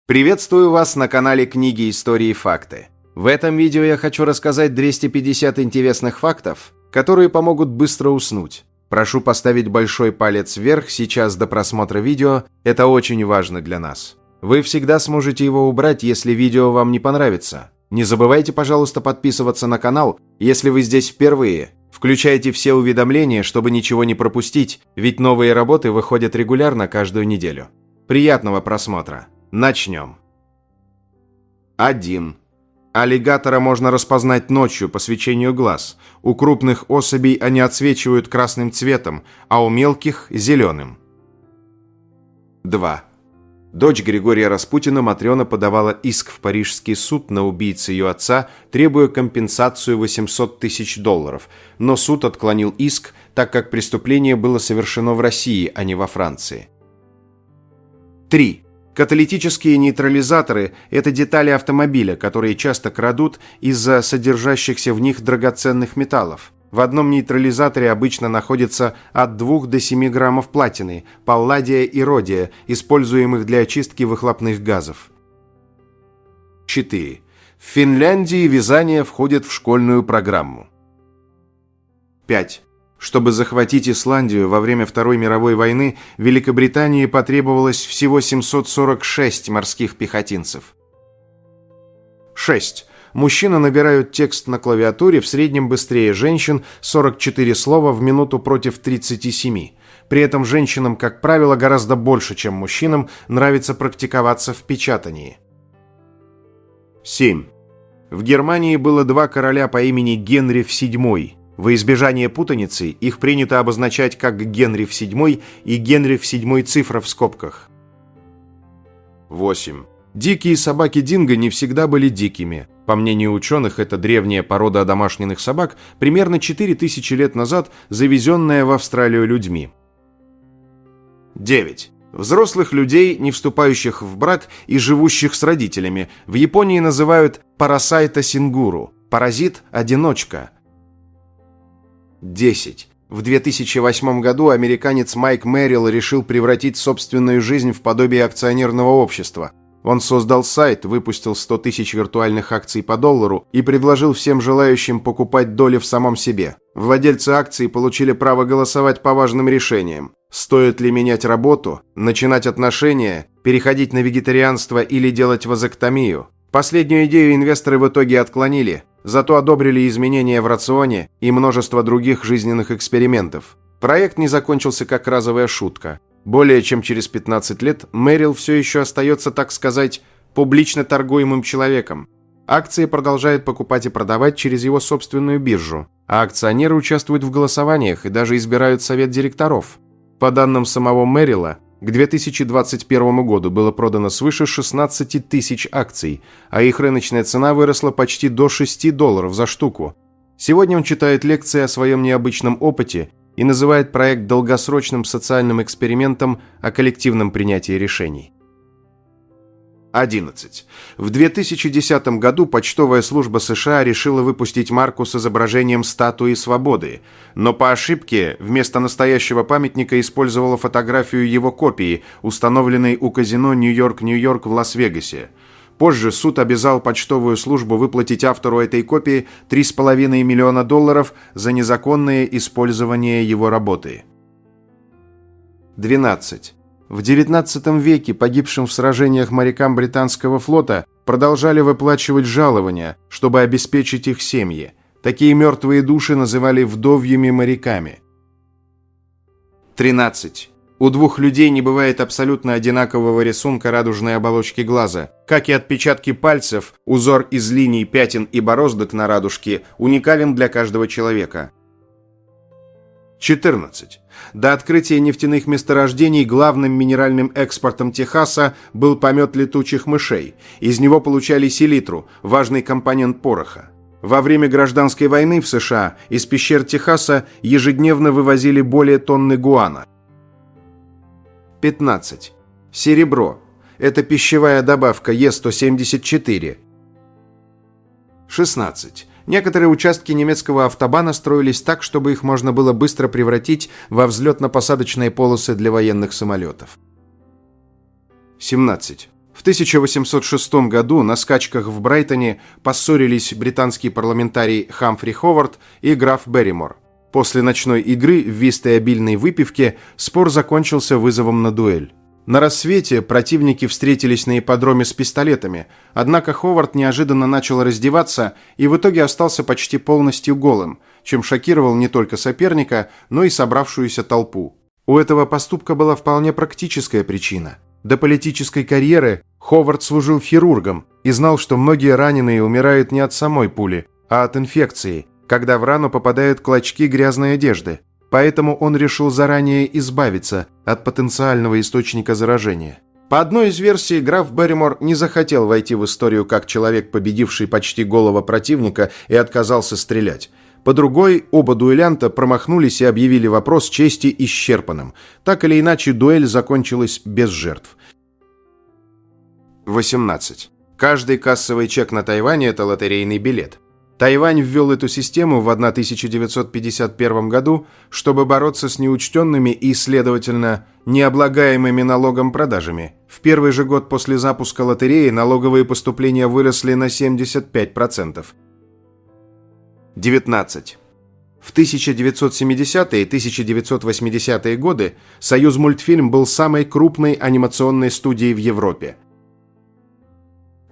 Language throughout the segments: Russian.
Приветствую вас на канале Книги, Истории и Факты. В этом видео я хочу рассказать 250 интересных фактов, которые помогут быстро уснуть. Прошу поставить большой палец вверх сейчас до просмотра видео, это очень важно для нас. Вы всегда сможете его убрать, если видео вам не понравится. Не забывайте, пожалуйста, подписываться на канал, если вы здесь впервые. Включайте все уведомления, чтобы ничего не пропустить, ведь новые работы выходят регулярно каждую неделю. Приятного просмотра! Начнем. 1. Аллигатора можно распознать ночью по свечению глаз. У крупных особей они отсвечивают красным цветом, а у мелких – зеленым. 2. Дочь Григория Распутина Матрена подавала иск в парижский суд на убийцу ее отца, требуя компенсацию $800 тысяч, но суд отклонил иск, так как преступление было совершено в России, а не во Франции. 3. Каталитические нейтрализаторы – это детали автомобиля, которые часто крадут из-за содержащихся в них драгоценных металлов. В одном нейтрализаторе обычно находится от 2 до 7 граммов платины, палладия и родия, используемых для очистки выхлопных газов. 4. В Финляндии вязание входит в школьную программу. 5. Чтобы захватить Исландию во время Второй мировой войны, Великобритании потребовалось всего 746 морских пехотинцев. 6. Мужчины набирают текст на клавиатуре в среднем быстрее женщин 44 слова в минуту против 37. При этом женщинам, как правило, гораздо больше, чем мужчинам, нравится практиковаться в печатании. 7. В Германии было два короля по имени Генрих VII. Во избежание путаницы их принято обозначать как Генрих VII и Генрих VII цифра в скобках. 8. Дикие собаки динго не всегда были дикими. По мнению ученых, это древняя порода одомашненных собак, примерно 4000 лет назад завезенная в Австралию людьми. 9. Взрослых людей, не вступающих в брак и живущих с родителями, в Японии называют парасайта сингуру – паразит-одиночка. 10. В 2008 году американец Майк Меррилл решил превратить собственную жизнь в подобие акционерного общества. Он создал сайт, выпустил 100 тысяч виртуальных акций по $1 и предложил всем желающим покупать доли в самом себе. Владельцы акций получили право голосовать по важным решениям. Стоит ли менять работу, начинать отношения, переходить на вегетарианство или делать вазэктомию? Последнюю идею инвесторы в итоге отклонили, зато одобрили изменения в рационе и множество других жизненных экспериментов. Проект не закончился как разовая шутка. Более чем через 15 лет Меррилл все еще остается, так сказать, публично торгуемым человеком. Акции продолжает покупать и продавать через его собственную биржу, а акционеры участвуют в голосованиях и даже избирают совет директоров. По данным самого Меррилла, к 2021 году было продано свыше 16 тысяч акций, а их рыночная цена выросла почти до $6 за штуку. Сегодня он читает лекции о своем необычном опыте и называет проект долгосрочным социальным экспериментом о коллективном принятии решений. 11. В 2010 году почтовая служба США решила выпустить марку с изображением статуи свободы, но по ошибке вместо настоящего памятника использовала фотографию его копии, установленной у казино «Нью-Йорк в Лас-Вегасе. Позже суд обязал почтовую службу выплатить автору этой копии $3,5 миллиона за незаконное использование его работы. 12. В XIX веке погибшим в сражениях морякам британского флота продолжали выплачивать жалования, чтобы обеспечить их семьи. Такие мертвые души называли вдовьими моряками. 13. У двух людей не бывает абсолютно одинакового рисунка радужной оболочки глаза. Как и отпечатки пальцев, узор из линий, пятен и бороздок на радужке уникален для каждого человека. 14. До открытия нефтяных месторождений главным минеральным экспортом Техаса был помет летучих мышей. Из него получали селитру, важный компонент пороха. Во время гражданской войны в США из пещер Техаса ежедневно вывозили более тонны гуана. 15. Серебро. Это пищевая добавка Е174. 16. Некоторые участки немецкого автобана строились так, чтобы их можно было быстро превратить во взлетно-посадочные полосы для военных самолетов. 17. В 1806 году на скачках в Брайтоне поссорились британский парламентарий Хамфри Ховард и граф Берримор. После ночной игры в вист и обильной выпивке спор закончился вызовом на дуэль. На рассвете противники встретились на ипподроме с пистолетами, однако Ховард неожиданно начал раздеваться и в итоге остался почти полностью голым, чем шокировал не только соперника, но и собравшуюся толпу. У этого поступка была вполне практическая причина. До политической карьеры Ховард служил хирургом и знал, что многие раненые умирают не от самой пули, а от инфекции, когда в рану попадают клочки грязной одежды. Поэтому он решил заранее избавиться от потенциального источника заражения. По одной из версий, граф Берримор не захотел войти в историю как человек, победивший почти голого противника и отказался стрелять. По другой, оба дуэлянта промахнулись и объявили вопрос чести исчерпанным. Так или иначе, дуэль закончилась без жертв. 18. Каждый кассовый чек на Тайване – это лотерейный билет. Тайвань ввел эту систему в 1951 году, чтобы бороться с неучтенными и, следовательно, необлагаемыми налогом продажами. В первый же год после запуска лотереи налоговые поступления выросли на 75%. 19. В 1970-е и 1980-е годы «Союзмультфильм» был самой крупной анимационной студией в Европе.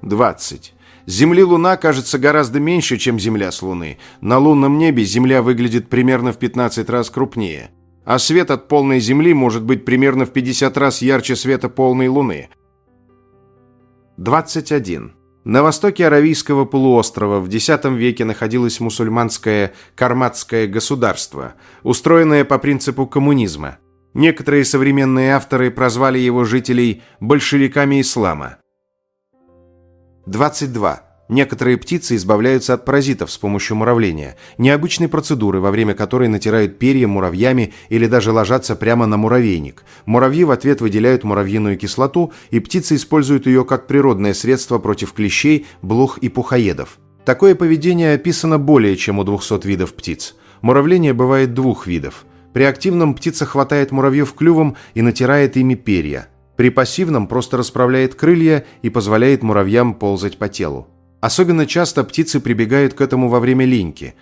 20. Земли-Луна кажется гораздо меньше, чем Земля с Луны. На лунном небе Земля выглядит примерно в 15 раз крупнее. А свет от полной Земли может быть примерно в 50 раз ярче света полной Луны. 21. На востоке Аравийского полуострова в X веке находилось мусульманское Карматское государство, устроенное по принципу коммунизма. Некоторые современные авторы прозвали его жителей большевиками ислама. 22. Некоторые птицы избавляются от паразитов с помощью муравления, необычной процедуры, во время которой натирают перья муравьями или даже ложатся прямо на муравейник. Муравьи в ответ выделяют муравьиную кислоту, и птицы используют ее как природное средство против клещей, блох и пухоедов. Такое поведение описано более чем у 200 видов птиц. Муравление бывает двух видов. При активном птица хватает муравьев клювом и натирает ими перья. При пассивном просто расправляет крылья и позволяет муравьям ползать по телу. Особенно часто птицы прибегают к этому во время линьки.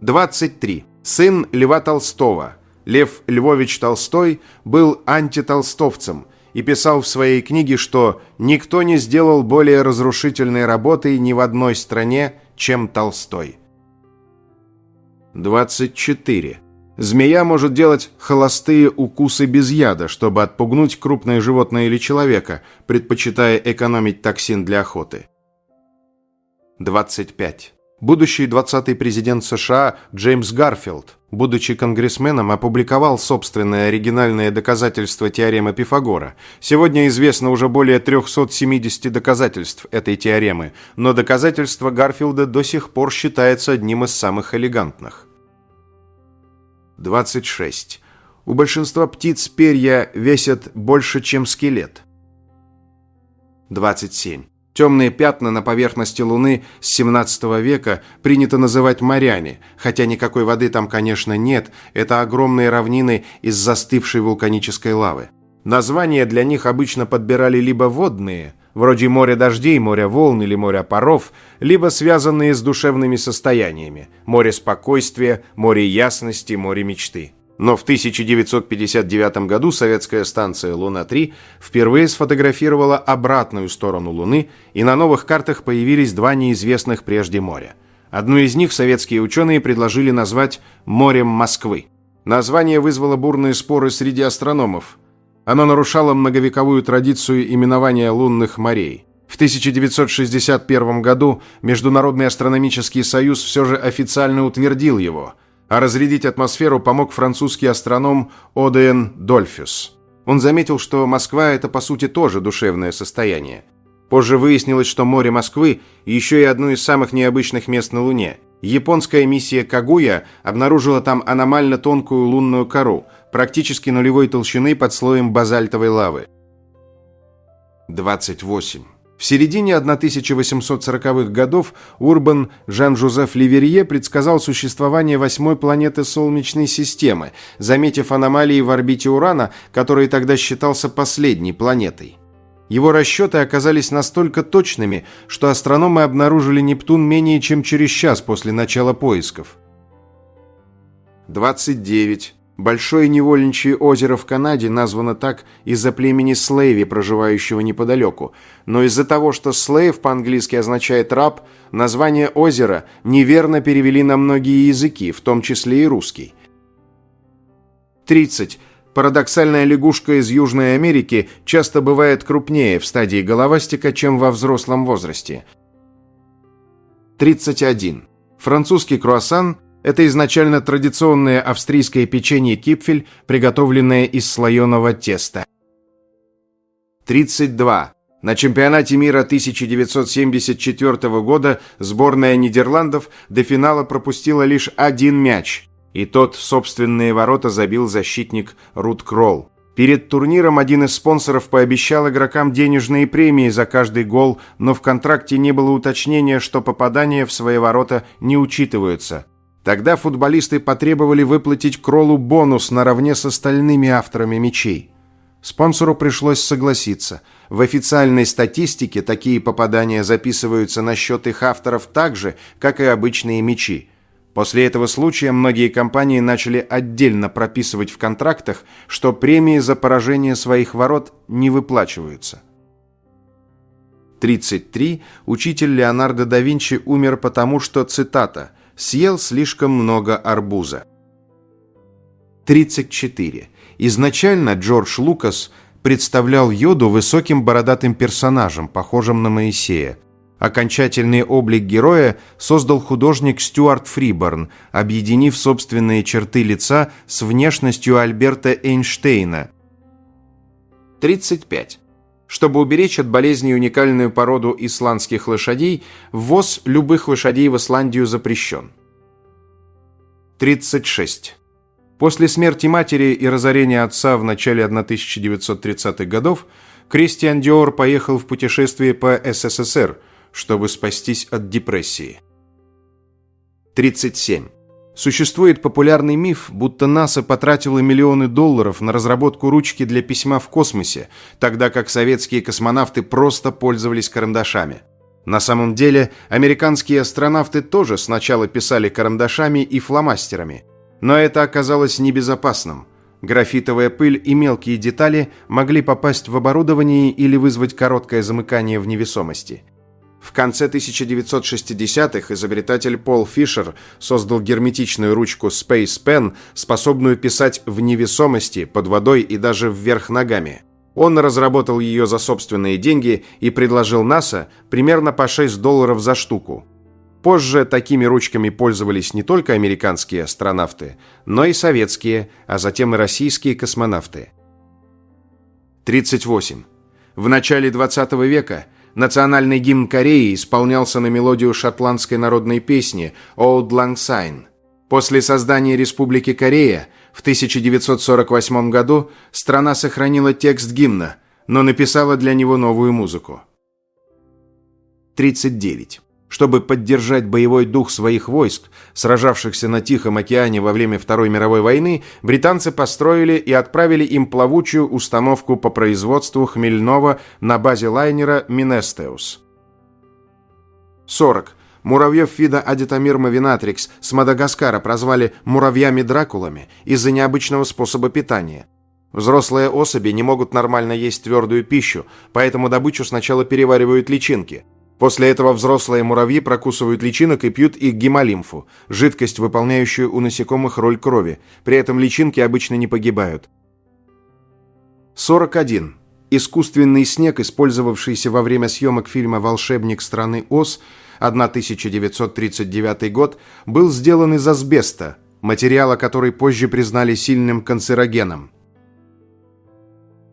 23. Сын Льва Толстого. Лев Львович Толстой был антитолстовцем и писал в своей книге, что «никто не сделал более разрушительной работы ни в одной стране, чем Толстой». 24. Змея может делать холостые укусы без яда, чтобы отпугнуть крупное животное или человека, предпочитая экономить токсин для охоты. 25. Будущий 20-й президент США Джеймс Гарфилд, будучи конгрессменом, опубликовал собственное оригинальное доказательство теоремы Пифагора. Сегодня известно уже более 370 доказательств этой теоремы, но доказательство Гарфилда до сих пор считается одним из самых элегантных. 26. У большинства птиц перья весят больше, чем скелет. 27. Темные пятна на поверхности Луны с 17 века принято называть морями, хотя никакой воды там, конечно, нет, это огромные равнины из застывшей вулканической лавы. Названия для них обычно подбирали либо водные, вроде моря дождей, моря волн или моря паров, либо связанные с душевными состояниями – море спокойствия, море ясности, море мечты. Но в 1959 году советская станция «Луна-3» впервые сфотографировала обратную сторону Луны, и на новых картах появились два неизвестных прежде моря. Одно из них советские ученые предложили назвать «морем Москвы». Название вызвало бурные споры среди астрономов. Оно нарушало многовековую традицию именования лунных морей. В 1961 году Международный астрономический союз все же официально утвердил его, а разрядить атмосферу помог французский астроном Одриен Дольфус. Он заметил, что Москва – это по сути тоже душевное состояние. Позже выяснилось, что море Москвы еще и одно из самых необычных мест на Луне. Японская миссия Кагуя обнаружила там аномально тонкую лунную кору, практически нулевой толщины под слоем базальтовой лавы. 28. В середине 1840-х годов Урбан Жан-Жозеф Леверье предсказал существование 8-й планеты Солнечной системы, заметив аномалии в орбите Урана, который тогда считался последней планетой. Его расчеты оказались настолько точными, что астрономы обнаружили Нептун менее чем через час после начала поисков. 29. Большое невольничье озеро в Канаде названо так из-за племени Слейви, проживающего неподалеку. Но из-за того, что «слейв» по-английски означает «раб», название озера неверно перевели на многие языки, в том числе и русский. 30. Парадоксальная лягушка из Южной Америки часто бывает крупнее в стадии головастика, чем во взрослом возрасте. 31. Французский круассан – это изначально традиционное австрийское печенье кипфель, приготовленное из слоеного теста. 32. На чемпионате мира 1974 года сборная Нидерландов до финала пропустила лишь один мяч, и тот в собственные ворота забил защитник Рут Кролл. Перед турниром один из спонсоров пообещал игрокам денежные премии за каждый гол, но в контракте не было уточнения, что попадания в свои ворота не учитываются. Тогда футболисты потребовали выплатить Кроллу бонус наравне с остальными авторами мячей. Спонсору пришлось согласиться. В официальной статистике такие попадания записываются на счет их авторов так же, как и обычные мячи. После этого случая многие компании начали отдельно прописывать в контрактах, что премии за поражение своих ворот не выплачиваются. 33. Учитель Леонардо да Винчи умер потому, что, цитата, «съел слишком много арбуза». 34. Изначально Джордж Лукас представлял Йоду высоким бородатым персонажем, похожим на Моисея. Окончательный облик героя создал художник Стюарт Фриборн, объединив собственные черты лица с внешностью Альберта Эйнштейна. 35. Чтобы уберечь от болезней уникальную породу исландских лошадей, ввоз любых лошадей в Исландию запрещен. 36. После смерти матери и разорения отца в начале 1930-х годов Кристиан Диор поехал в путешествие по СССР, чтобы спастись от депрессии. 37. Существует популярный миф, будто НАСА потратила миллионы долларов на разработку ручки для письма в космосе, тогда как советские космонавты просто пользовались карандашами. На самом деле, американские астронавты тоже сначала писали карандашами и фломастерами, но это оказалось небезопасным. Графитовая пыль и мелкие детали могли попасть в оборудование или вызвать короткое замыкание в невесомости. В конце 1960-х изобретатель Пол Фишер создал герметичную ручку Space Pen, способную писать в невесомости, под водой и даже вверх ногами. Он разработал ее за собственные деньги и предложил НАСА примерно по $6 за штуку. Позже такими ручками пользовались не только американские астронавты, но и советские, а затем и российские космонавты. 38. В начале 20 века национальный гимн Кореи исполнялся на мелодию шотландской народной песни «Auld Lang Syne». После создания Республики Корея в 1948 году страна сохранила текст гимна, но написала для него новую музыку. 39. Чтобы поддержать боевой дух своих войск, сражавшихся на Тихом океане во время Второй мировой войны, британцы построили и отправили им плавучую установку по производству хмельного на базе лайнера «Минестеус». 40. Муравьев вида Адитомирма винатрикс с Мадагаскара прозвали муравьями-дракулами из-за необычного способа питания. Взрослые особи не могут нормально есть твердую пищу, поэтому добычу сначала переваривают личинки. После этого взрослые муравьи прокусывают личинок и пьют их гемолимфу, жидкость, выполняющую у насекомых роль крови. При этом личинки обычно не погибают. 41. Искусственный снег, использовавшийся во время съемок фильма «Волшебник страны Оз» 1939 год, был сделан из асбеста, материала, который позже признали сильным канцерогеном.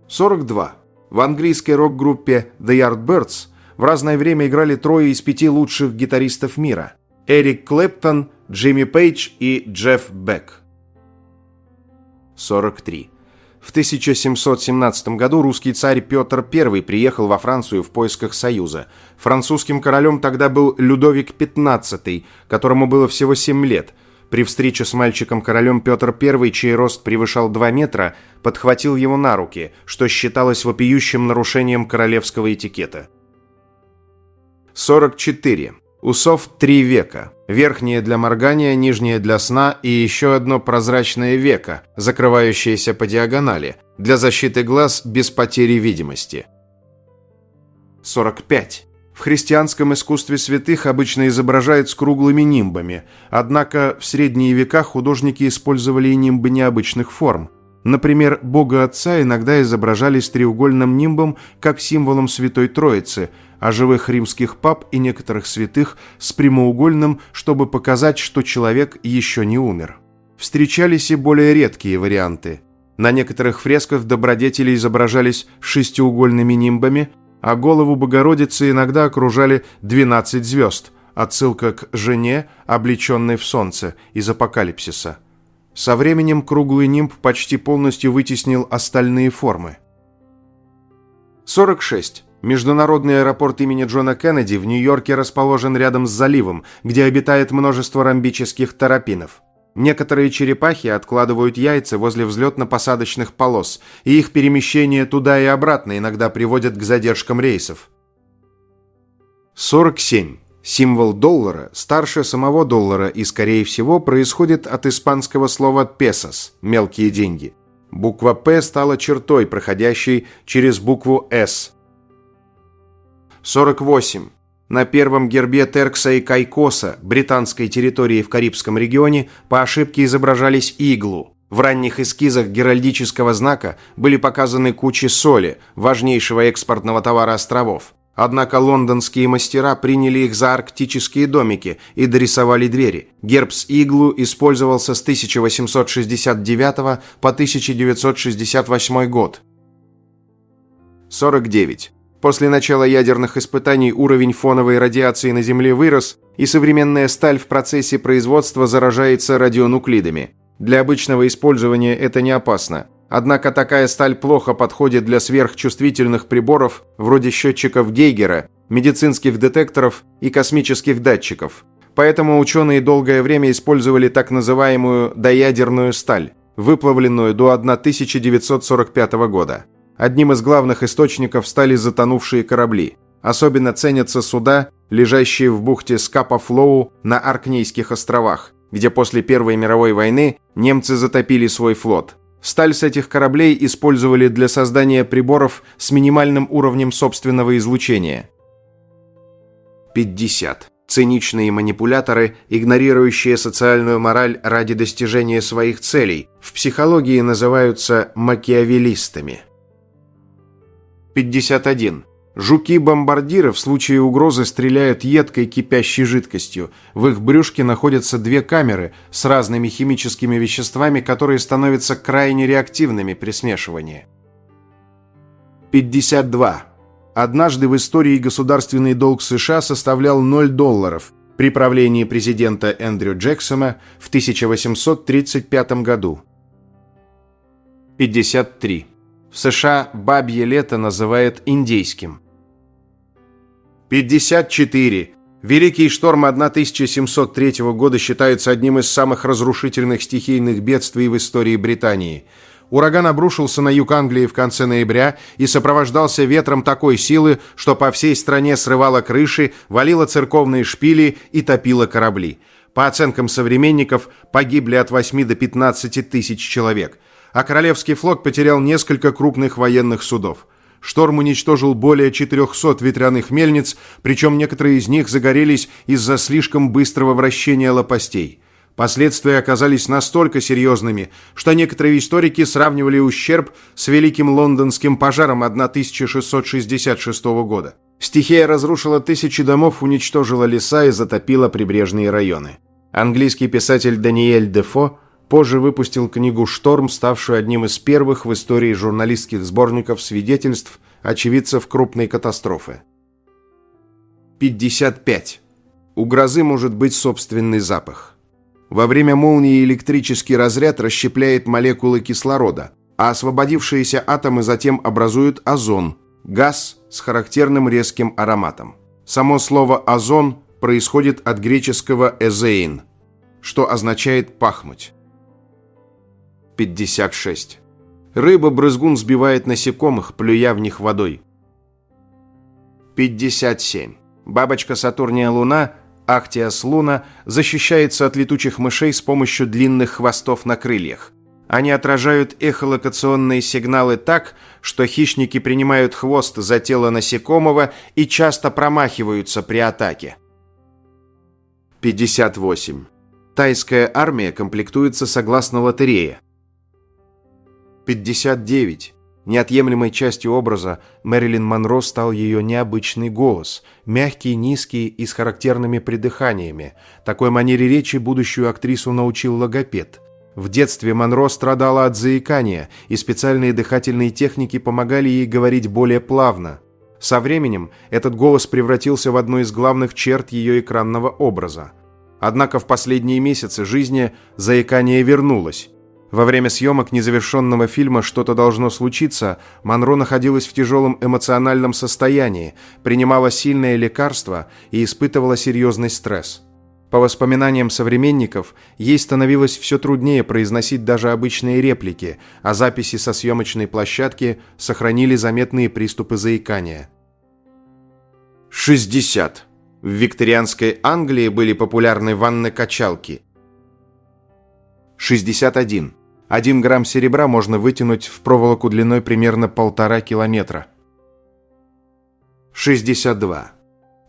42. В английской рок-группе The Yardbirds в разное время играли 3 из 5 лучших гитаристов мира – Эрик Клэптон, Джимми Пейдж и Джефф Бек. 43. В 1717 году русский царь Петр I приехал во Францию в поисках союза. Французским королем тогда был Людовик XV, которому было всего 7 лет. При встрече с мальчиком-королем Петр I, чей рост превышал 2 метра, подхватил его на руки, что считалось вопиющим нарушением королевского этикета. 44. Усов 3 века. Верхнее для моргания, нижнее для сна и еще одно прозрачное веко, закрывающееся по диагонали, для защиты глаз без потери видимости. 45. В христианском искусстве святых обычно изображают с круглыми нимбами, однако в средние века художники использовали и нимбы необычных форм. Например, Бога Отца иногда изображали с треугольным нимбом как символом Святой Троицы, а живых римских пап и некоторых святых с прямоугольным, чтобы показать, что человек еще не умер. Встречались и более редкие варианты. На некоторых фресках добродетели изображались шестиугольными нимбами, а голову Богородицы иногда окружали 12 звезд, отсылка к жене, облеченной в солнце, из Апокалипсиса. Со временем круглый нимб почти полностью вытеснил остальные формы. 46. Международный аэропорт имени Джона Кеннеди в Нью-Йорке расположен рядом с заливом, где обитает множество ромбических террапинов. Некоторые черепахи откладывают яйца возле взлетно-посадочных полос, и их перемещение туда и обратно иногда приводят к задержкам рейсов. 47. Символ доллара старше самого доллара и, скорее всего, происходит от испанского слова «pesos» – мелкие деньги. Буква «П» стала чертой, проходящей через букву «С». 48. На первом гербе Теркса и Кайкоса, британской территории в Карибском регионе, по ошибке изображались иглу. В ранних эскизах геральдического знака были показаны кучи соли, важнейшего экспортного товара островов. Однако лондонские мастера приняли их за арктические домики и дорисовали двери. Герб с иглу использовался с 1869 по 1968 год. 49. После начала ядерных испытаний уровень фоновой радиации на Земле вырос, и современная сталь в процессе производства заражается радионуклидами. Для обычного использования это не опасно. Однако такая сталь плохо подходит для сверхчувствительных приборов, вроде счетчиков Гейгера, медицинских детекторов и космических датчиков. Поэтому ученые долгое время использовали так называемую доядерную сталь, выплавленную до 1945 года. Одним из главных источников стали затонувшие корабли. Особенно ценятся суда, лежащие в бухте Скапа-Флоу на Оркнейских островах, где после Первой мировой войны немцы затопили свой флот. Сталь с этих кораблей использовали для создания приборов с минимальным уровнем собственного излучения. 50. Циничные манипуляторы, игнорирующие социальную мораль ради достижения своих целей, в психологии называются макиавеллистами. 51. Жуки-бомбардиры в случае угрозы стреляют едкой кипящей жидкостью. В их брюшке находятся 2 камеры с разными химическими веществами, которые становятся крайне реактивными при смешивании. 52. Однажды в истории государственный долг США составлял $0 при правлении президента Эндрю Джексона в 1835 году. 53. В США бабье лето называют индейским. 54. Великий шторм 1703 года считается одним из самых разрушительных стихийных бедствий в истории Британии. Ураган обрушился на юг Англии в конце ноября и сопровождался ветром такой силы, что по всей стране срывало крыши, валило церковные шпили и топило корабли. По оценкам современников, погибли от 8 до 15 тысяч человек. А Королевский флот потерял несколько крупных военных судов. Шторм уничтожил более 400 ветряных мельниц, причем некоторые из них загорелись из-за слишком быстрого вращения лопастей. Последствия оказались настолько серьезными, что некоторые историки сравнивали ущерб с Великим Лондонским пожаром 1666 года. Стихия разрушила тысячи домов, уничтожила леса и затопила прибрежные районы. Английский писатель Даниэль Дефо позже выпустил книгу «Шторм», ставшую одним из первых в истории журналистских сборников свидетельств очевидцев крупной катастрофы. 55. У грозы может быть собственный запах. Во время молнии электрический разряд расщепляет молекулы кислорода, а освободившиеся атомы затем образуют озон – газ с характерным резким ароматом. Само слово «озон» происходит от греческого «эзеин». что означает «пахнуть». 56. Рыба-брызгун сбивает насекомых, плюя в них водой. 57. Бабочка Сатурния Луна, Ахтиас Луна, защищается от летучих мышей с помощью длинных хвостов на крыльях. Они отражают эхолокационные сигналы так, что хищники принимают хвост за тело насекомого и часто промахиваются при атаке. 58. Тайская армия комплектуется согласно лотерее. 59. Неотъемлемой частью образа Мэрилин Монро стал ее необычный голос, мягкий, низкий и с характерными придыханиями. Такой манере речи будущую актрису научил логопед. В детстве Монро страдала от заикания, и специальные дыхательные техники помогали ей говорить более плавно. Со временем этот голос превратился в одну из главных черт ее экранного образа. Однако в последние месяцы жизни заикание вернулось. Во время съемок незавершенного фильма «Что-то должно случиться» Монро находилась в тяжелом эмоциональном состоянии, принимала сильное лекарство и испытывала серьезный стресс. По воспоминаниям современников, ей становилось все труднее произносить даже обычные реплики, а записи со съемочной площадки сохранили заметные приступы заикания. 60. В викторианской Англии были популярны ванны-качалки. 61. 1 грамм серебра можно вытянуть в проволоку длиной примерно 1,5 километра. 62.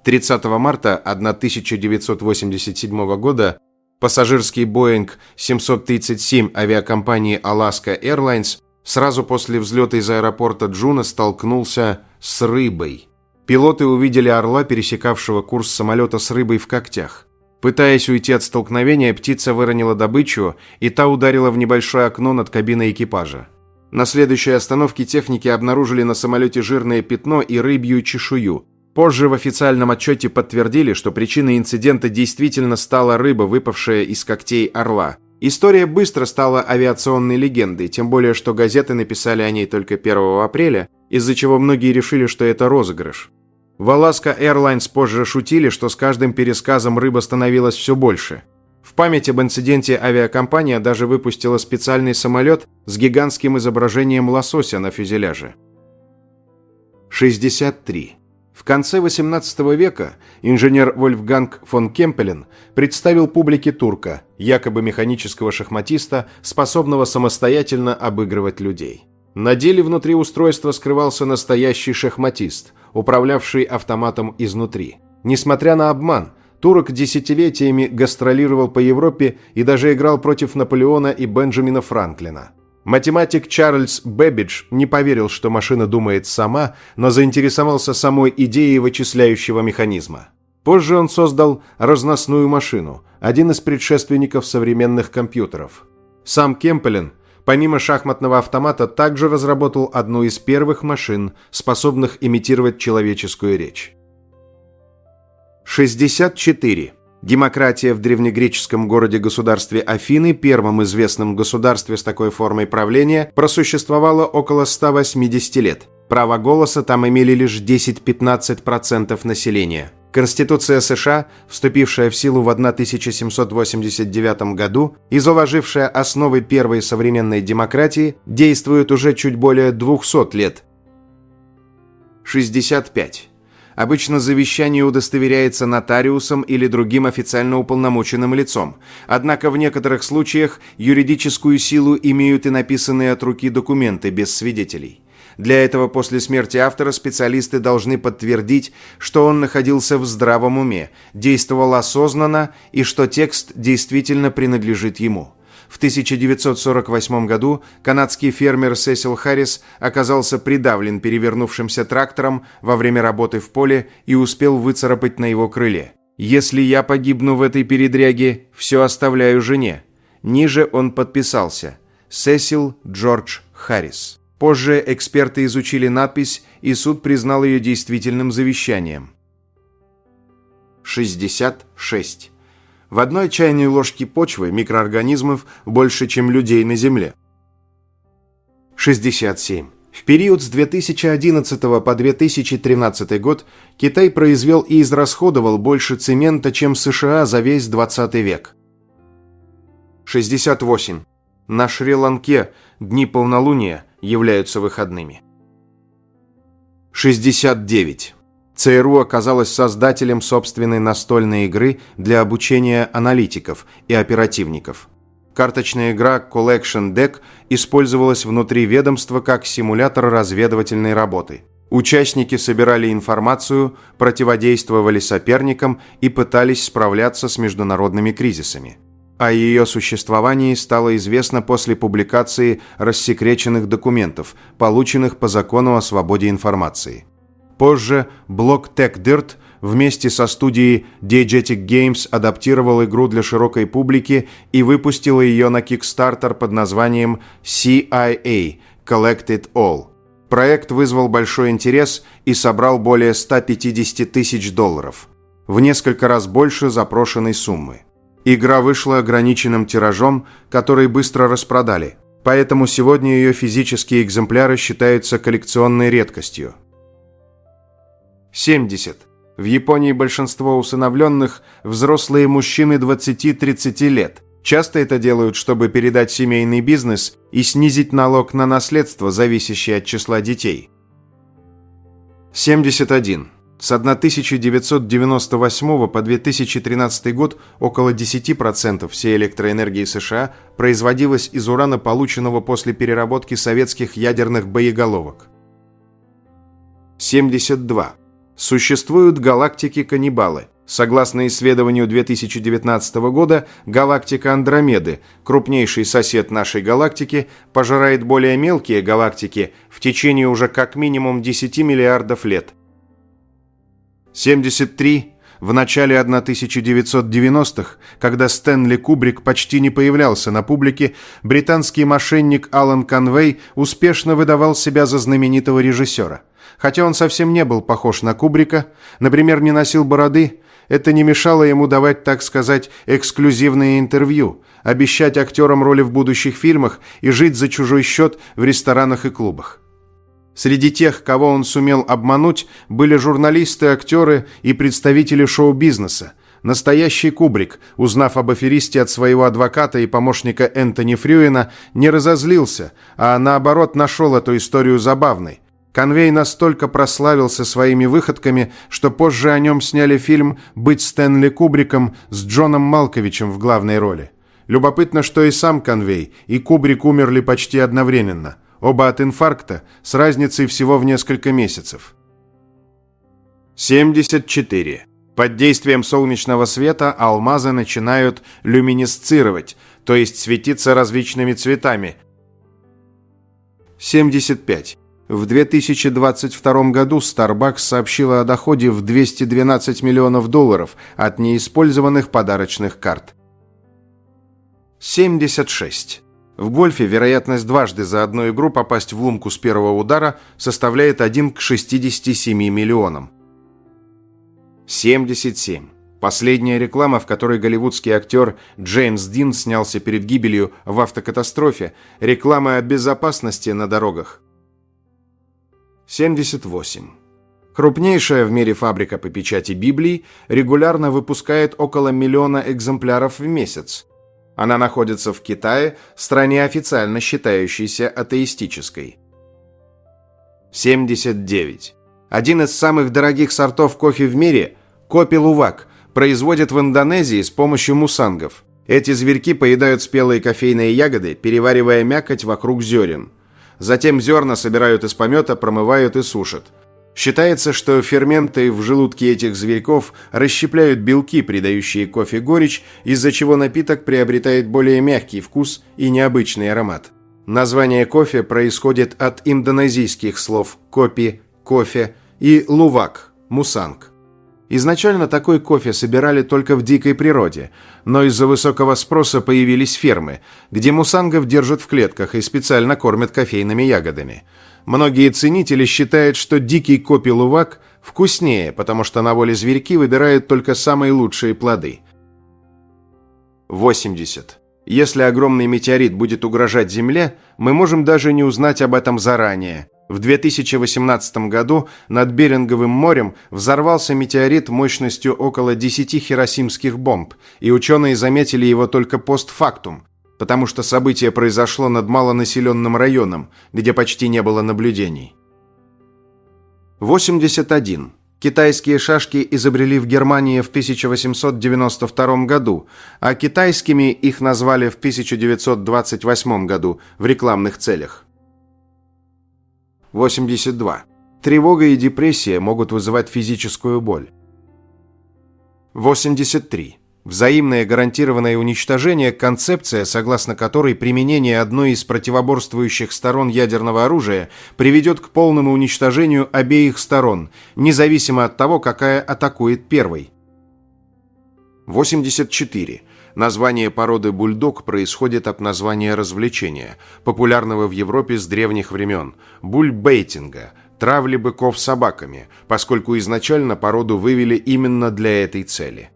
30 марта 1987 года пассажирский Boeing 737 авиакомпании Alaska Airlines сразу после взлета из аэропорта Джуно столкнулся с рыбой. Пилоты увидели орла, пересекавшего курс самолета с рыбой в когтях. Пытаясь уйти от столкновения, птица выронила добычу, и та ударила в небольшое окно над кабиной экипажа. На следующей остановке техники обнаружили на самолете жирное пятно и рыбью чешую. Позже в официальном отчете подтвердили, что причиной инцидента действительно стала рыба, выпавшая из когтей орла. История быстро стала авиационной легендой, тем более, что газеты написали о ней только 1 апреля, из-за чего многие решили, что это розыгрыш. В Alaska Airlines позже шутили, что с каждым пересказом рыба становилась все больше. В память об инциденте авиакомпания даже выпустила специальный самолет с гигантским изображением лосося на фюзеляже. 63. В конце XVIII века инженер Вольфганг фон Кемпелен представил публике турка, якобы механического шахматиста, способного самостоятельно обыгрывать людей. На деле внутри устройства скрывался настоящий шахматист, управлявший автоматом изнутри. Несмотря на обман, турок десятилетиями гастролировал по Европе и даже играл против Наполеона и Бенджамина Франклина. Математик Чарльз Бэббидж не поверил, что машина думает сама, но заинтересовался самой идеей вычисляющего механизма. Позже он создал разносную машину, один из предшественников современных компьютеров. Сам Кемпелен, помимо шахматного автомата, также разработал одну из первых машин, способных имитировать человеческую речь. 64. Демократия в древнегреческом городе-государстве Афины, первом известном государстве с такой формой правления, просуществовала около 180 лет. Право голоса там имели лишь 10-15% населения. Конституция США, вступившая в силу в 1789 году и заложившая основы первой современной демократии, действует уже чуть более 200 лет. 65. Обычно завещание удостоверяется нотариусом или другим официально уполномоченным лицом. Однако в некоторых случаях юридическую силу имеют и написанные от руки документы без свидетелей. Для этого после смерти автора специалисты должны подтвердить, что он находился в здравом уме, действовал осознанно и что текст действительно принадлежит ему. В 1948 году канадский фермер Сесил Харрис оказался придавлен перевернувшимся трактором во время работы в поле и успел выцарапать на его крыле: «Если я погибну в этой передряге, все оставляю жене». Ниже он подписался: Сесил Джордж Харрис. Позже эксперты изучили надпись, и суд признал ее действительным завещанием. 66. В одной чайной ложке почвы микроорганизмов больше, чем людей на Земле. 67. В период с 2011 по 2013 год Китай произвел и израсходовал больше цемента, чем США за весь 20 век. 68. На Шри-Ланке дни полнолуния являются выходными. 69. ЦРУ оказалась создателем собственной настольной игры для обучения аналитиков и оперативников. Карточная игра Collection Deck использовалась внутри ведомства как симулятор разведывательной работы. Участники собирали информацию, противодействовали соперникам и пытались справляться с международными кризисами. О ее существовании стало известно после публикации рассекреченных документов, полученных по закону о свободе информации. Позже блог TechDirt вместе со студией Diegetic Games адаптировал игру для широкой публики и выпустил ее на Kickstarter под названием CIA – Collect It All. Проект вызвал большой интерес и собрал более $150 тысяч, в несколько раз больше запрошенной суммы. Игра вышла ограниченным тиражом, который быстро распродали, поэтому сегодня ее физические экземпляры считаются коллекционной редкостью. 70. В Японии большинство усыновленных – взрослые мужчины 20-30 лет. Часто это делают, чтобы передать семейный бизнес и снизить налог на наследство, зависящее от числа детей. 71. С 1998 по 2013 год около 10% всей электроэнергии США производилось из урана, полученного после переработки советских ядерных боеголовок. 72. Существуют галактики-каннибалы. Согласно исследованию 2019 года, галактика Андромеды, крупнейший сосед нашей галактики, пожирает более мелкие галактики в течение уже как минимум 10 миллиардов лет. 73. В начале 1990-х, когда Стэнли Кубрик почти не появлялся на публике, британский мошенник Алан Конвей успешно выдавал себя за знаменитого режиссера. Хотя он совсем не был похож на Кубрика, например, не носил бороды, это не мешало ему давать, так сказать, эксклюзивные интервью, обещать актерам роли в будущих фильмах и жить за чужой счет в ресторанах и клубах. Среди тех, кого он сумел обмануть, были журналисты, актеры и представители шоу-бизнеса. Настоящий Кубрик, узнав об аферисте от своего адвоката и помощника Энтони Фрюина, не разозлился, а наоборот нашел эту историю забавной. Конвей настолько прославился своими выходками, что позже о нем сняли фильм «Быть Стэнли Кубриком» с Джоном Малковичем в главной роли. Любопытно, что и сам Конвей, и Кубрик умерли почти одновременно. Оба от инфаркта, с разницей всего в несколько месяцев. 74. Под действием солнечного света алмазы начинают люминесцировать, то есть светиться различными цветами. 75. В 2022 году Starbucks сообщила о доходе в $212 миллионов от неиспользованных подарочных карт. 76. В гольфе вероятность дважды за одну игру попасть в лунку с первого удара составляет 1 к 67 миллионам. 77. Последняя реклама, в которой голливудский актер Джеймс Дин снялся перед гибелью в автокатастрофе, реклама о безопасности на дорогах. 78. Крупнейшая в мире фабрика по печати Библии регулярно выпускает около 1 миллиона экземпляров в месяц. Она находится в Китае, стране, официально считающейся атеистической. 79. Один из самых дорогих сортов кофе в мире, Kopi Luwak, производят в Индонезии с помощью мусангов. Эти зверьки поедают спелые кофейные ягоды, переваривая мякоть вокруг зерен. Затем зерна собирают из помета, промывают и сушат. Считается, что ферменты в желудке этих зверьков расщепляют белки, придающие кофе горечь, из-за чего напиток приобретает более мягкий вкус и необычный аромат. Название кофе происходит от индонезийских слов «копи» – «кофе» и «лувак» – «мусанг». Изначально такой кофе собирали только в дикой природе, но из-за высокого спроса появились фермы, где мусангов держат в клетках и специально кормят кофейными ягодами. Многие ценители считают, что дикий Kopi Luwak вкуснее, потому что на воле зверьки выбирают только самые лучшие плоды. 80. Если огромный метеорит будет угрожать Земле, мы можем даже не узнать об этом заранее. В 2018 году над Беринговым морем взорвался метеорит мощностью около 10 хиросимских бомб, и ученые заметили его только постфактум. потому что событие произошло над малонаселенным районом, где почти не было наблюдений. 81. Китайские шашки изобрели в Германии в 1892 году, а китайскими их назвали в 1928 году в рекламных целях. 82. Тревога и депрессия могут вызывать физическую боль. 83. Взаимное гарантированное уничтожение – концепция, согласно которой применение одной из противоборствующих сторон ядерного оружия приведет к полному уничтожению обеих сторон, независимо от того, какая атакует первой. 84. Название породы бульдог происходит от названия развлечения, популярного в Европе с древних времен – бульбейтинга, травли быков собаками, поскольку изначально породу вывели именно для этой цели.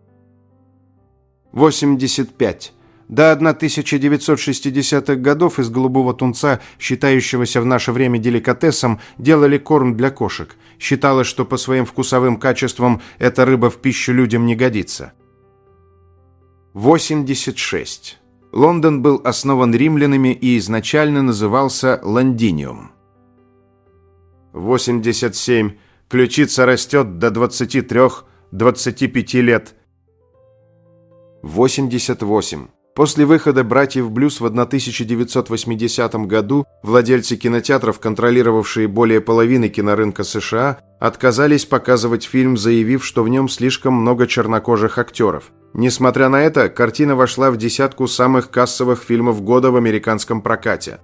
85. До 1960-х годов из голубого тунца, считающегося в наше время деликатесом, делали корм для кошек. Считалось, что по своим вкусовым качествам эта рыба в пищу людям не годится. 86. Лондон был основан римлянами и изначально назывался Лондиниум. 87. Ключица растет до 23-25 лет. 88. После выхода «Братьев Блюз» в 1980 году владельцы кинотеатров, контролировавшие более половины кинорынка США, отказались показывать фильм, заявив, что в нем слишком много чернокожих актеров. Несмотря на это, картина вошла в десятку самых кассовых фильмов года в американском прокате.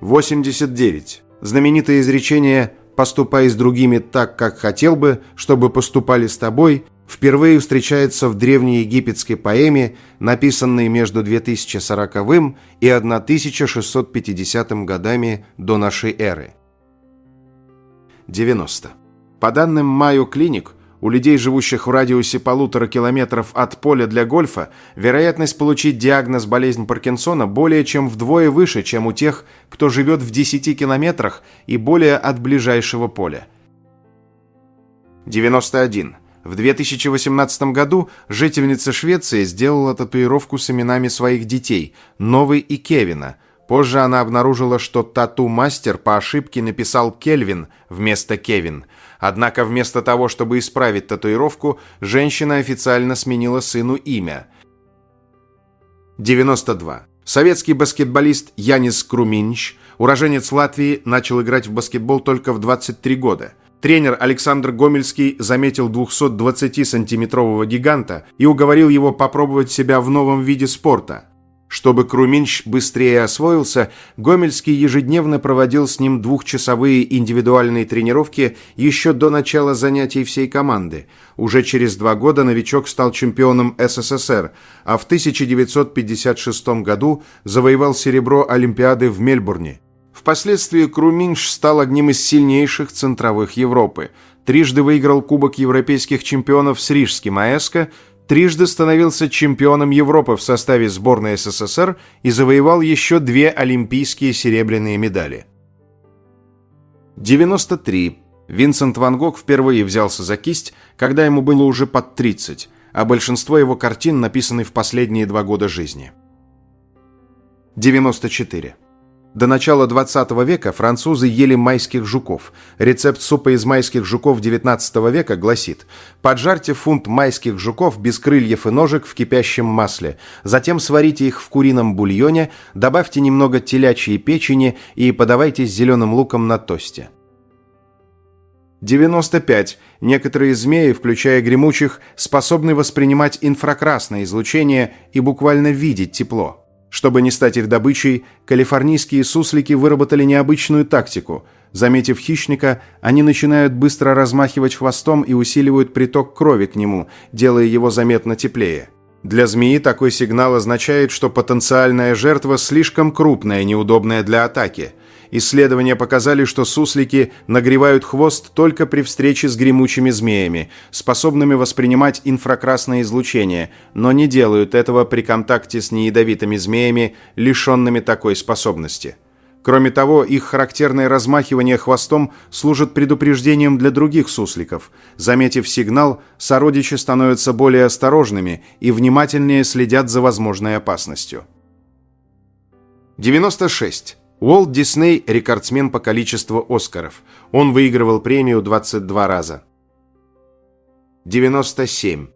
89. Знаменитое изречение «поступай с другими так, как хотел бы, чтобы поступали с тобой» впервые встречается в древнеегипетской поэме, написанной между 2040 и 1650 годами до нашей эры. 90. По данным Mayo Clinic, у людей, живущих в радиусе 1,5 километров от поля для гольфа, вероятность получить диагноз болезнь Паркинсона более чем вдвое выше, чем у тех, кто живет в 10 километрах и более от ближайшего поля. 91. В 2018 году жительница Швеции сделала татуировку с именами своих детей – Новы и Кевина. Позже она обнаружила, что тату-мастер по ошибке написал Кельвин вместо Кевин. Однако вместо того, чтобы исправить татуировку, женщина официально сменила сыну имя. 92. Советский баскетболист Янис Круминьш, уроженец Латвии, начал играть в баскетбол только в 23 года. Тренер Александр Гомельский заметил 220-сантиметрового гиганта и уговорил его попробовать себя в новом виде спорта. Чтобы Круминьш быстрее освоился, Гомельский ежедневно проводил с ним 2-часовые индивидуальные тренировки еще до начала занятий всей команды. Уже через 2 года новичок стал чемпионом СССР, а в 1956 году завоевал серебро Олимпиады в Мельбурне. Впоследствии Круминьш стал одним из сильнейших центровых Европы. Трижды выиграл Кубок европейских чемпионов с Рижским АЭСКО, трижды становился чемпионом Европы в составе сборной СССР и завоевал еще 2 олимпийские серебряные медали. 93. Винсент Ван Гог впервые взялся за кисть, когда ему было уже под 30, а большинство его картин написаны в последние 2 года жизни. 94. До начала 20 века французы ели майских жуков. Рецепт супа из майских жуков 19 века гласит: поджарьте фунт майских жуков без крыльев и ножек в кипящем масле, затем сварите их в курином бульоне, добавьте немного телячьей печени и подавайте с зеленым луком на тосте. 95. Некоторые змеи, включая гремучих, способны воспринимать инфракрасное излучение и буквально видеть тепло. Чтобы не стать их добычей, калифорнийские суслики выработали необычную тактику. Заметив хищника, они начинают быстро размахивать хвостом и усиливают приток крови к нему, делая его заметно теплее. Для змеи такой сигнал означает, что потенциальная жертва слишком крупная и неудобная для атаки. Исследования показали, что суслики нагревают хвост только при встрече с гремучими змеями, способными воспринимать инфракрасное излучение, но не делают этого при контакте с неядовитыми змеями, лишенными такой способности. Кроме того, их характерное размахивание хвостом служит предупреждением для других сусликов. Заметив сигнал, сородичи становятся более осторожными и внимательнее следят за возможной опасностью. 96. Уолт Дисней – рекордсмен по количеству Оскаров. Он выигрывал премию 22 раза. 97.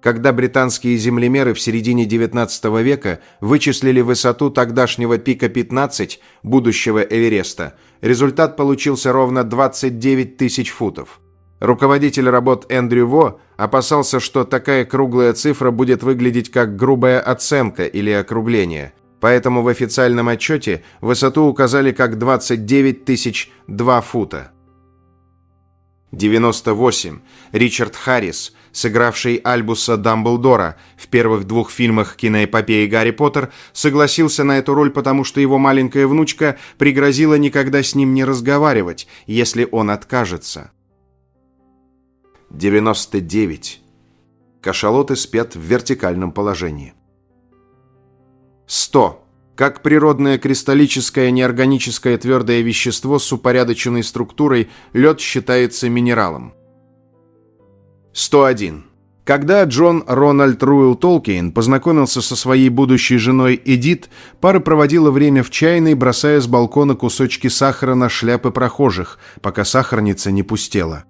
Когда британские землемеры в середине XIX века вычислили высоту тогдашнего пика 15, будущего Эвереста, результат получился ровно 29 тысяч футов. Руководитель работ Эндрю Во опасался, что такая круглая цифра будет выглядеть как грубая оценка или округление, поэтому в официальном отчете высоту указали как 29 тысяч 2 фута. 98. Ричард Харрис, сыгравший Альбуса Дамблдора в первых двух фильмах киноэпопеи «Гарри Поттер», согласился на эту роль, потому что его маленькая внучка пригрозила никогда с ним не разговаривать, если он откажется. 99. Кашалоты спят в вертикальном положении. 100. Как природное кристаллическое неорганическое твердое вещество с упорядоченной структурой, лед считается минералом. 101. Когда Джон Рональд Руэлл Толкиен познакомился со своей будущей женой Эдит, пара проводила время в чайной, бросая с балкона кусочки сахара на шляпы прохожих, пока сахарница не пустела.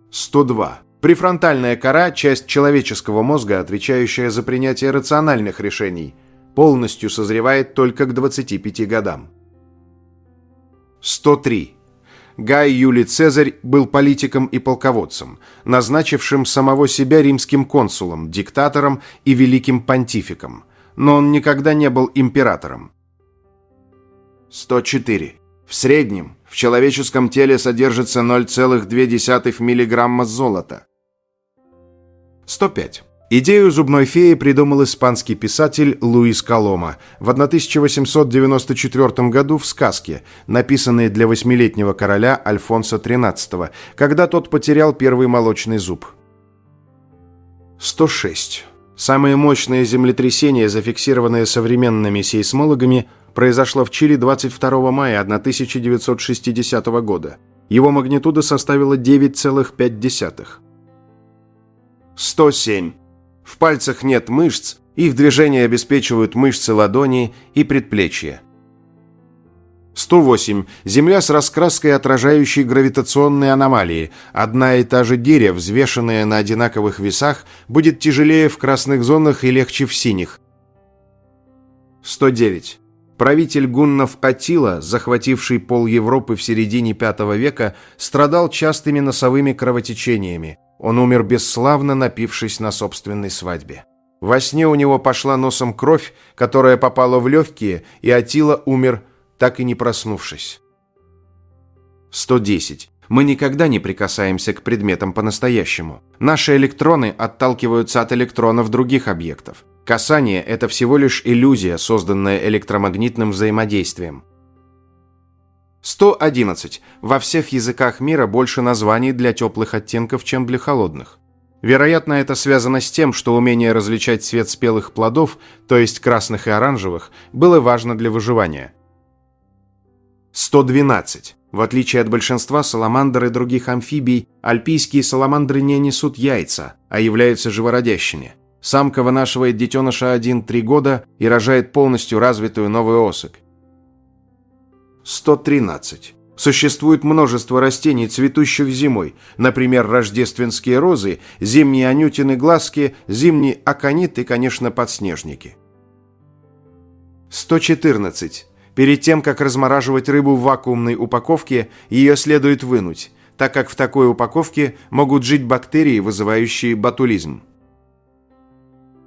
102. Префронтальная кора – часть человеческого мозга, отвечающая за принятие рациональных решений, полностью созревает только к 25 годам. 103. Гай Юлий Цезарь был политиком и полководцем, назначившим самого себя римским консулом, диктатором и великим понтификом, но он никогда не был императором. 104. В среднем в человеческом теле содержится 0,2 мг золота. 105. Идею зубной феи придумал испанский писатель Луис Колома в 1894 году в сказке, написанной для 8-летнего короля Альфонса XIII, когда тот потерял первый молочный зуб. 106. Самое мощное землетрясение, зафиксированное современными сейсмологами, произошло в Чили 22 мая 1960 года. Его магнитуда составила 9,5. 107. В пальцах нет мышц, их движение обеспечивают мышцы ладони и предплечья. 108. Земля с раскраской, отражающей гравитационные аномалии. Одна и та же гиря, взвешенная на одинаковых весах, будет тяжелее в красных зонах и легче в синих. 109. Правитель гуннов Аттила, захвативший пол Европы в середине V века, страдал частыми носовыми кровотечениями. Он умер бесславно, напившись на собственной свадьбе. Во сне у него пошла носом кровь, которая попала в легкие, и Аттила умер, так и не проснувшись. 110. Мы никогда не прикасаемся к предметам по-настоящему. Наши электроны отталкиваются от электронов других объектов. Касание – это всего лишь иллюзия, созданная электромагнитным взаимодействием. 111. Во всех языках мира больше названий для теплых оттенков, чем для холодных. Вероятно, это связано с тем, что умение различать цвет спелых плодов, то есть красных и оранжевых, было важно для выживания. 112. В отличие от большинства саламандр и других амфибий, альпийские саламандры не несут яйца, а являются живородящими. Самка вынашивает детеныша 1-3 года и рожает полностью развитую новую особь. 113. Существует множество растений, цветущих зимой, например, рождественские розы, зимние анютины-глазки, зимний аконит и, конечно, подснежники. 114. Перед тем, как размораживать рыбу в вакуумной упаковке, ее следует вынуть, так как в такой упаковке могут жить бактерии, вызывающие ботулизм.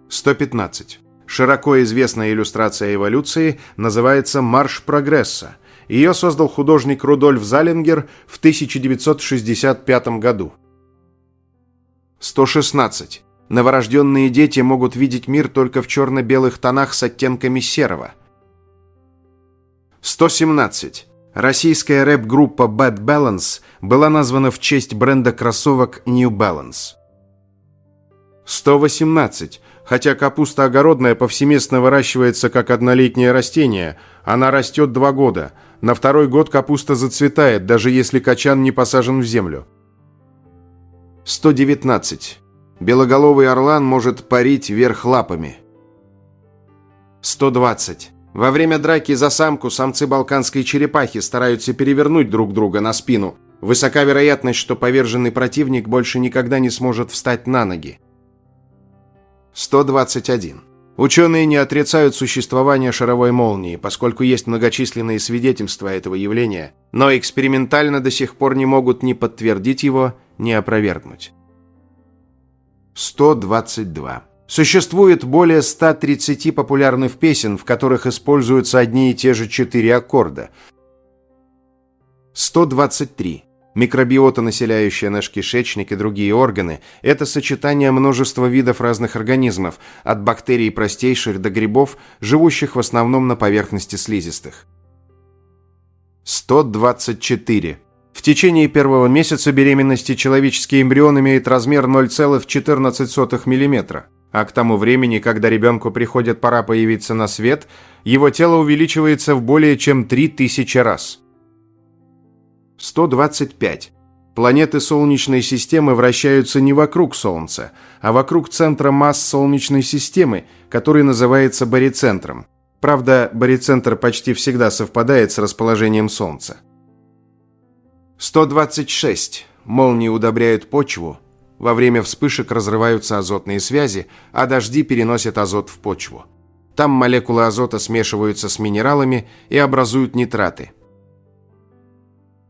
115. Широко известная иллюстрация эволюции называется «Марш прогресса». Ее создал художник Рудольф Залингер в 1965 году. 116. Новорожденные дети могут видеть мир только в черно-белых тонах с оттенками серого. 117. Российская рэп-группа Bad Balance была названа в честь бренда кроссовок New Balance. 118. Хотя капуста огородная повсеместно выращивается как однолетнее растение, она растет 2 года. На 2-й год капуста зацветает, даже если качан не посажен в землю. 119. Белоголовый орлан может парить вверх лапами. 120. Во время драки за самку самцы балканской черепахи стараются перевернуть друг друга на спину. Высока вероятность, что поверженный противник больше никогда не сможет встать на ноги. 121. Ученые не отрицают существование шаровой молнии, поскольку есть многочисленные свидетельства этого явления, но экспериментально до сих пор не могут ни подтвердить его, ни опровергнуть. 122. Существует более 130 популярных песен, в которых используются одни и те же 4 аккорда. 123. Микробиота, населяющая наш кишечник и другие органы, это сочетание множества видов разных организмов, от бактерий простейших до грибов, живущих в основном на поверхности слизистых. 124. В течение первого месяца беременности человеческий эмбрион имеет размер 0,14 мм, а к тому времени, когда ребенку приходит пора появиться на свет, его тело увеличивается в более чем 3000 раз. 125. Планеты Солнечной системы вращаются не вокруг Солнца, а вокруг центра масс Солнечной системы, который называется барицентром. Правда, барицентр почти всегда совпадает с расположением Солнца. 126. Молнии удобряют почву. Во время вспышек разрываются азотные связи, а дожди переносят азот в почву. Там молекулы азота смешиваются с минералами и образуют нитраты.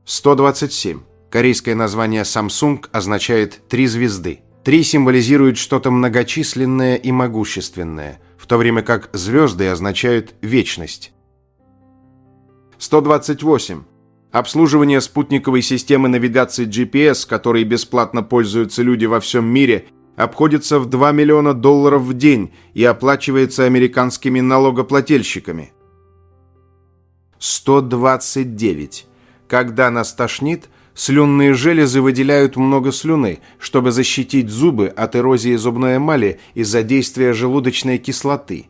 127. Корейское название Samsung означает «три звезды». 3 символизирует что-то многочисленное и могущественное, в то время как звезды означают вечность. 128. Обслуживание спутниковой системы навигации GPS, которой бесплатно пользуются люди во всем мире, обходится в $2 миллиона в день и оплачивается американскими налогоплательщиками. 129. Когда нас тошнит, слюнные железы выделяют много слюны, чтобы защитить зубы от эрозии зубной эмали из-за действия желудочной кислоты.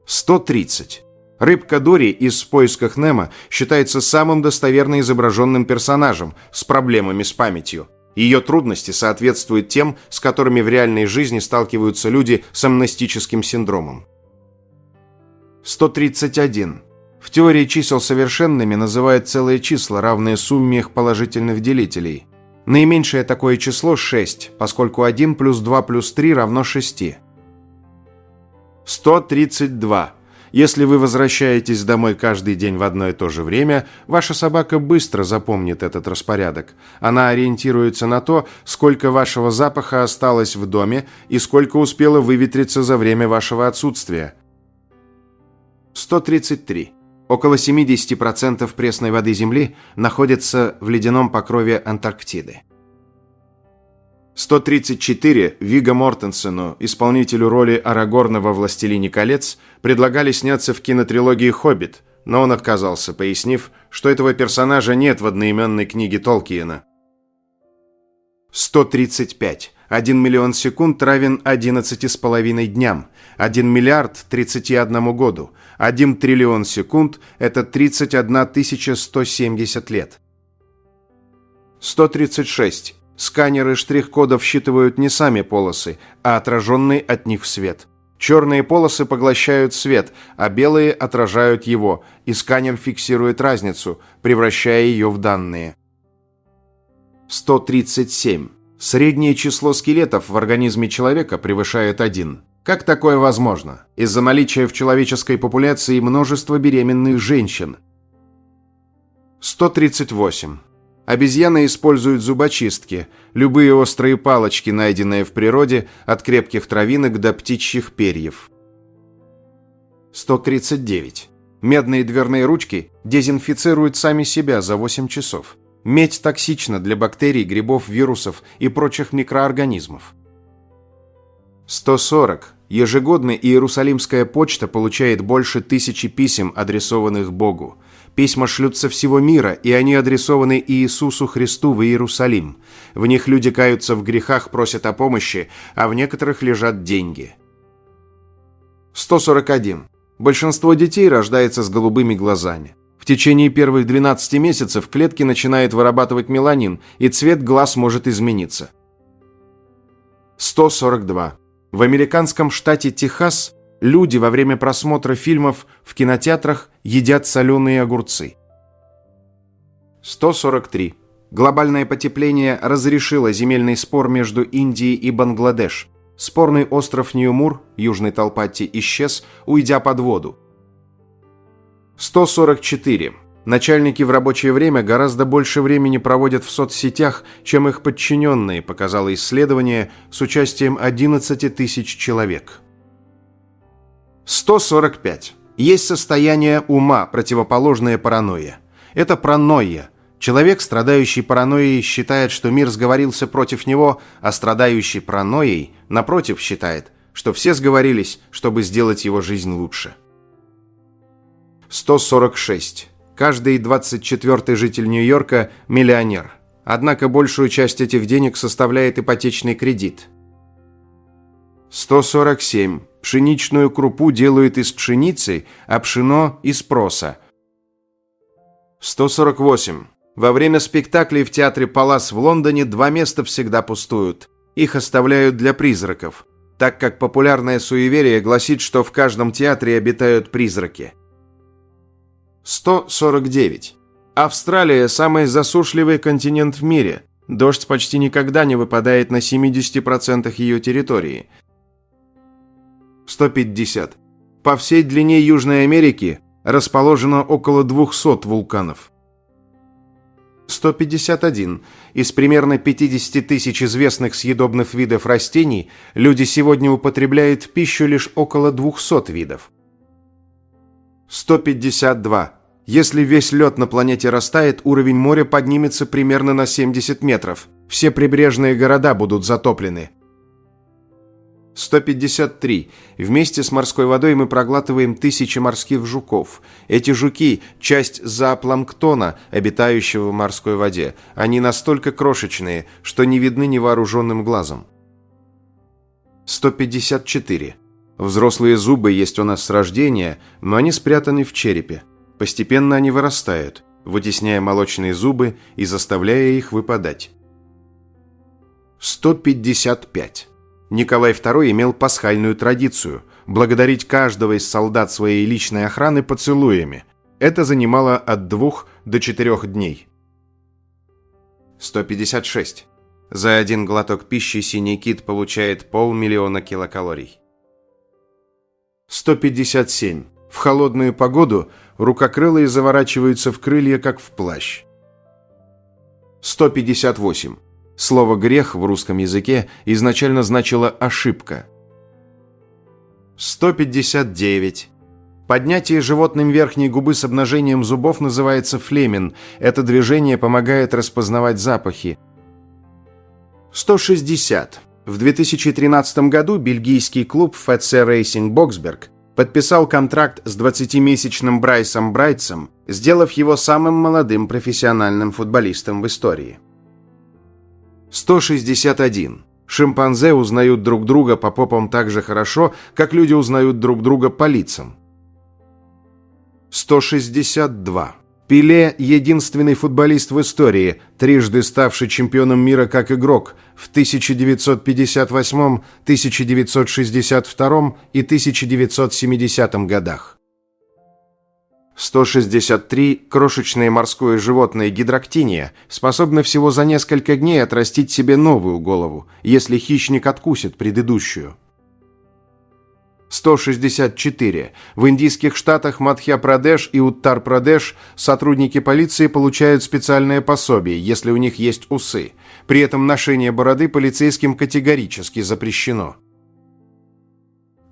130. Рыбка Дори из «В поисках Немо» считается самым достоверно изображенным персонажем с проблемами с памятью. Ее трудности соответствуют тем, с которыми в реальной жизни сталкиваются люди с амнестическим синдромом. 131. В теории чисел совершенными называют целые числа, равные сумме их положительных делителей. Наименьшее такое число – 6, поскольку 1 плюс 2 плюс 3 равно 6. 132. Если вы возвращаетесь домой каждый день в одно и то же время, ваша собака быстро запомнит этот распорядок. Она ориентируется на то, сколько вашего запаха осталось в доме и сколько успело выветриться за время вашего отсутствия. 133. Около 70% пресной воды Земли находится в ледяном покрове Антарктиды. 134. Вигго Мортенсену, исполнителю роли Арагорна во «Властелине колец», предлагали сняться в кинотрилогии «Хоббит», но он отказался, пояснив, что этого персонажа нет в одноименной книге Толкиена. 135. 1 миллион секунд равен 11,5 дням, 1 миллиард – 31 году, 1 триллион секунд – это 31 170 лет. 136. Сканеры штрих-кодов считывают не сами полосы, а отраженный от них свет. Черные полосы поглощают свет, а белые отражают его, и сканер фиксирует разницу, превращая ее в данные. 137. Среднее число скелетов в организме человека превышает 1. Как такое возможно? Из-за наличия в человеческой популяции множества беременных женщин. 138. Обезьяны используют зубочистки, любые острые палочки, найденные в природе, от крепких травинок до птичьих перьев. 139. Медные дверные ручки дезинфицируют сами себя за 8 часов. Медь токсична для бактерий, грибов, вирусов и прочих микроорганизмов. 140. Ежегодно Иерусалимская почта получает больше 1000 писем, адресованных Богу. Письма шлют со всего мира, и они адресованы Иисусу Христу в Иерусалим. В них люди каются в грехах, просят о помощи, а в некоторых лежат деньги. 141. Большинство детей рождается с голубыми глазами. В течение первых 12 месяцев клетки начинают вырабатывать меланин, и цвет глаз может измениться. 142. В американском штате Техас Люди во время просмотра фильмов в кинотеатрах едят соленые огурцы. 143. Глобальное потепление разрешило земельный спор между Индией и Бангладеш. Спорный остров Нью-Мур, Южный Талпатти, исчез, уйдя под воду. 144. Начальники в рабочее время гораздо больше времени проводят в соцсетях, чем их подчиненные, показало исследование с участием 11 тысяч человек. 145. Есть состояние ума, противоположное паранойе. Это пронойя. Человек, страдающий паранойей, считает, что мир сговорился против него, а страдающий паранойей, напротив, считает, что все сговорились, чтобы сделать его жизнь лучше. 146. Каждый 24-й житель Нью-Йорка – миллионер. Однако большую часть этих денег составляет ипотечный кредит. 147. Пшеничную крупу делают из пшеницы, а пшено – из проса. 148. Во время спектаклей в театре «Палас» в Лондоне 2 места всегда пустуют. Их оставляют для призраков, так как популярное суеверие гласит, что в каждом театре обитают призраки. 149. Австралия – самый засушливый континент в мире. Дождь почти никогда не выпадает на 70% ее территории. 150. По всей длине Южной Америки расположено около 200 вулканов. 151. Из примерно 50 тысяч известных съедобных видов растений люди сегодня употребляют в пищу лишь около 200 видов. 152. Если весь лед на планете растает, уровень моря поднимется примерно на 70 метров. Все прибрежные города будут затоплены. 153. Вместе с морской водой мы проглатываем тысячи морских жуков. Эти жуки – часть зоопланктона, обитающего в морской воде. Они настолько крошечные, что не видны невооруженным глазом. 154. Взрослые зубы есть у нас с рождения, но они спрятаны в черепе. Постепенно они вырастают, вытесняя молочные зубы и заставляя их выпадать. 155. Николай II имел пасхальную традицию – благодарить каждого из солдат своей личной охраны поцелуями. Это занимало от 2 до 4 дней. 156. За один глоток пищи синий кит получает 500 000 килокалорий. 157. В холодную погоду рукокрылые заворачиваются в крылья, как в плащ. 158. Слово «грех» в русском языке изначально значило «ошибка». 159. Поднятие животным верхней губы с обнажением зубов называется флемен. Это движение помогает распознавать запахи. 160. В 2013 году бельгийский клуб FC Racing Boxberg подписал контракт с 20-месячным Брайсом Брайтсом, сделав его самым молодым профессиональным футболистом в истории. 161. Шимпанзе узнают друг друга по попам так же хорошо, как люди узнают друг друга по лицам. 162. Пеле – единственный футболист в истории, трижды ставший чемпионом мира как игрок в 1958, 1962 и 1970 годах. 163. Крошечное морское животное гидроктиния способно всего за несколько дней отрастить себе новую голову, если хищник откусит предыдущую. 164. В индийских штатах Мадхья-Прадеш и Уттар-Прадеш сотрудники полиции получают специальное пособие, если у них есть усы. При этом ношение бороды полицейским категорически запрещено.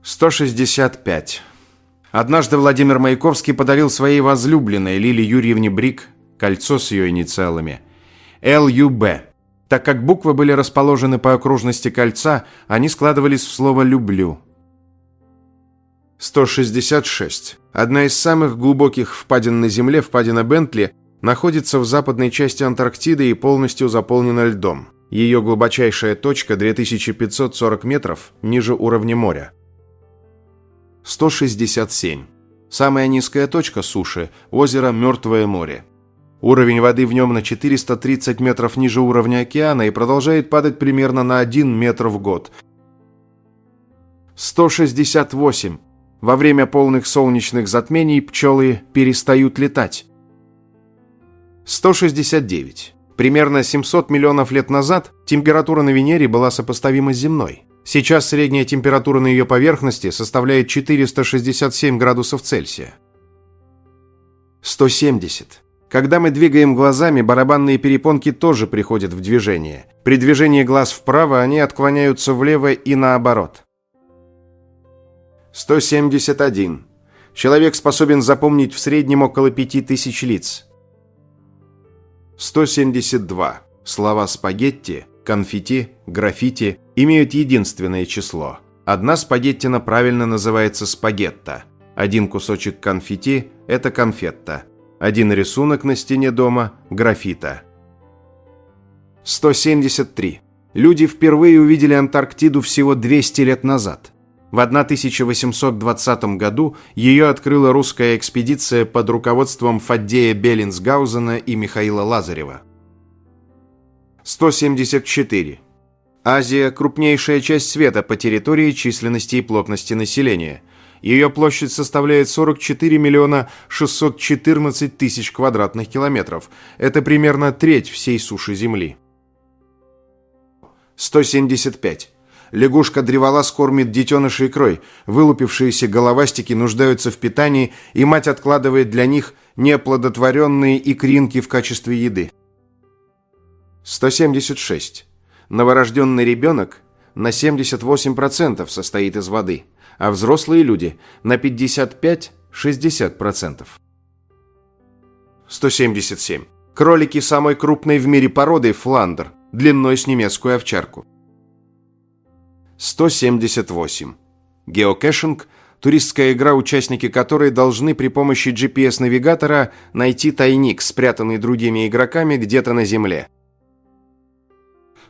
165. Однажды Владимир Маяковский подарил своей возлюбленной Лиле Юрьевне Брик кольцо с ее инициалами ЛЮБ. Так как буквы были расположены по окружности кольца, они складывались в слово «люблю». 166. Одна из самых глубоких впадин на Земле, впадина Бентли, находится в западной части Антарктиды и полностью заполнена льдом. Ее глубочайшая точка 2540 метров ниже уровня моря. 167. Самая низкая точка суши – озеро Мертвое море. Уровень воды в нем на 430 метров ниже уровня океана и продолжает падать примерно на 1 метр в год. 168. Во время полных солнечных затмений пчелы перестают летать. 169. Примерно 700 миллионов лет назад температура на Венере была сопоставима с земной. Сейчас средняя температура на ее поверхности составляет 467 градусов Цельсия. 170. Когда мы двигаем глазами, барабанные перепонки тоже приходят в движение. При движении глаз вправо они отклоняются влево и наоборот. 171. Человек способен запомнить в среднем около 5000 лиц. 172. Слова спагетти, конфетти, граффити имеют единственное число. Одна спагеттина правильно называется спагетта. Один кусочек конфетти – это конфетта. Один рисунок на стене дома – граффита. 173. Люди впервые увидели Антарктиду всего 200 лет назад. В 1820 году ее открыла русская экспедиция под руководством Фаддея Беллинсгаузена и Михаила Лазарева. 174. Азия – крупнейшая часть света по территории, численности и плотности населения. Ее площадь составляет 44 миллиона 614 тысяч квадратных километров. Это примерно треть всей суши Земли. 175. Лягушка-древолаз кормит детенышей икрой. Вылупившиеся головастики нуждаются в питании, и мать откладывает для них неоплодотворенные икринки в качестве еды. 176. Новорожденный ребенок на 78% состоит из воды, а взрослые люди на 55-60%. 177. Кролики самой крупной в мире породы фландер, длиной с немецкую овчарку. 178. Геокэшинг – туристская игра, участники которой должны при помощи GPS-навигатора найти тайник, спрятанный другими игроками где-то на Земле.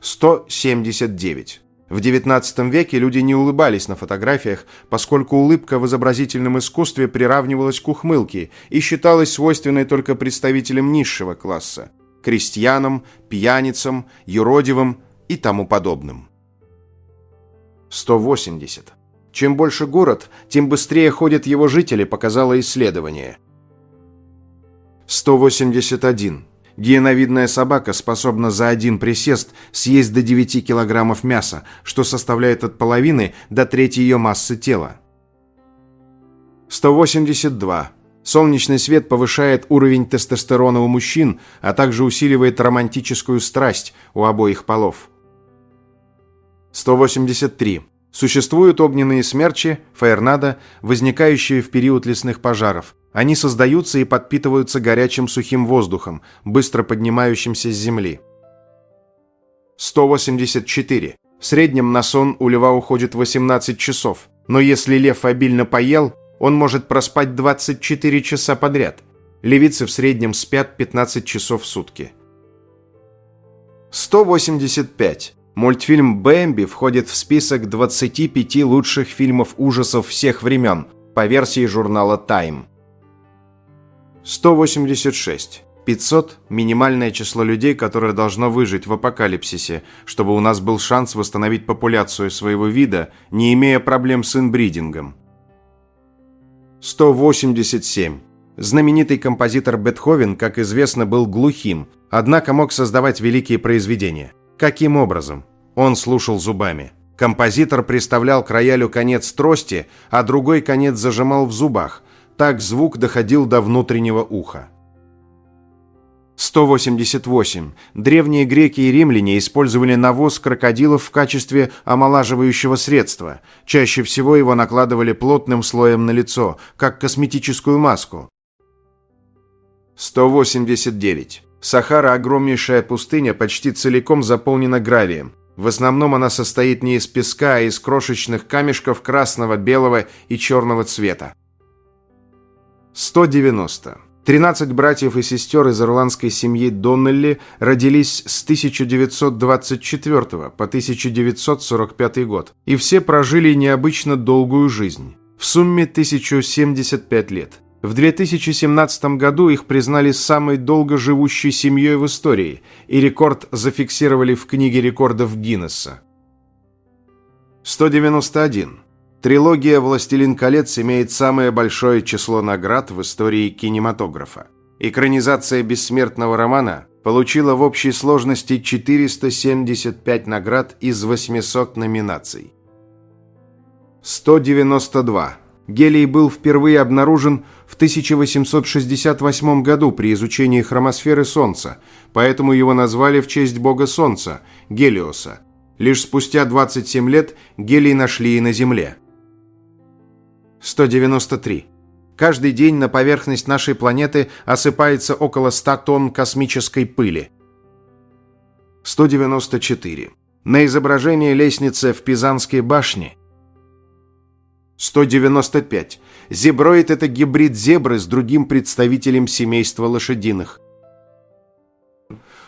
179. В XIX веке люди не улыбались на фотографиях, поскольку улыбка в изобразительном искусстве приравнивалась к ухмылке и считалась свойственной только представителям низшего класса – крестьянам, пьяницам, юродивым и тому подобным. 180. Чем больше город, тем быстрее ходят его жители, показало исследование. 181. Гиеновидная собака способна за один присест съесть до 9 килограммов мяса, что составляет от половины до трети ее массы тела. 182. Солнечный свет повышает уровень тестостерона у мужчин, а также усиливает романтическую страсть у обоих полов. 183. Существуют огненные смерчи, фаернадо, возникающие в период лесных пожаров. Они создаются и подпитываются горячим сухим воздухом, быстро поднимающимся с земли. 184. В среднем на сон у льва уходит 18 часов, но если лев обильно поел, он может проспать 24 часа подряд. Левицы в среднем спят 15 часов в сутки. 185. Мультфильм «Бэмби» входит в список 25 лучших фильмов ужасов всех времен по версии журнала Time. 186. 500 – минимальное число людей, которое должно выжить в апокалипсисе, чтобы у нас был шанс восстановить популяцию своего вида, не имея проблем с инбридингом. 187. Знаменитый композитор Бетховен, как известно, был глухим, однако мог создавать великие произведения. Каким образом? Он слушал зубами. Композитор приставлял к роялю конец трости, а другой конец зажимал в зубах. Так звук доходил до внутреннего уха. 188. Древние греки и римляне использовали навоз крокодилов в качестве омолаживающего средства. Чаще всего его накладывали плотным слоем на лицо, как косметическую маску. 189. Сахара – огромнейшая пустыня, почти целиком заполнена гравием. В основном она состоит не из песка, а из крошечных камешков красного, белого и черного цвета. 190. 13 братьев и сестер из ирландской семьи Доннелли родились с 1924 по 1945 год, и все прожили необычно долгую жизнь. В сумме 1075 лет. В 2017 году их признали самой долго живущей семьей в истории, и рекорд зафиксировали в книге рекордов Гиннесса. 191. Трилогия «Властелин колец» имеет самое большое число наград в истории кинематографа. Экранизация бессмертного романа получила в общей сложности 475 наград из 800 номинаций. 192. Гелий был впервые обнаружен в 1868 году при изучении хромосферы Солнца, поэтому его назвали в честь бога Солнца – Гелиоса. Лишь спустя 27 лет гелий нашли и на Земле. 193. Каждый день на поверхность нашей планеты осыпается около 100 тонн космической пыли. 194. На изображении лестницы в Пизанской башне. 195. Зеброид – это гибрид зебры с другим представителем семейства лошадиных.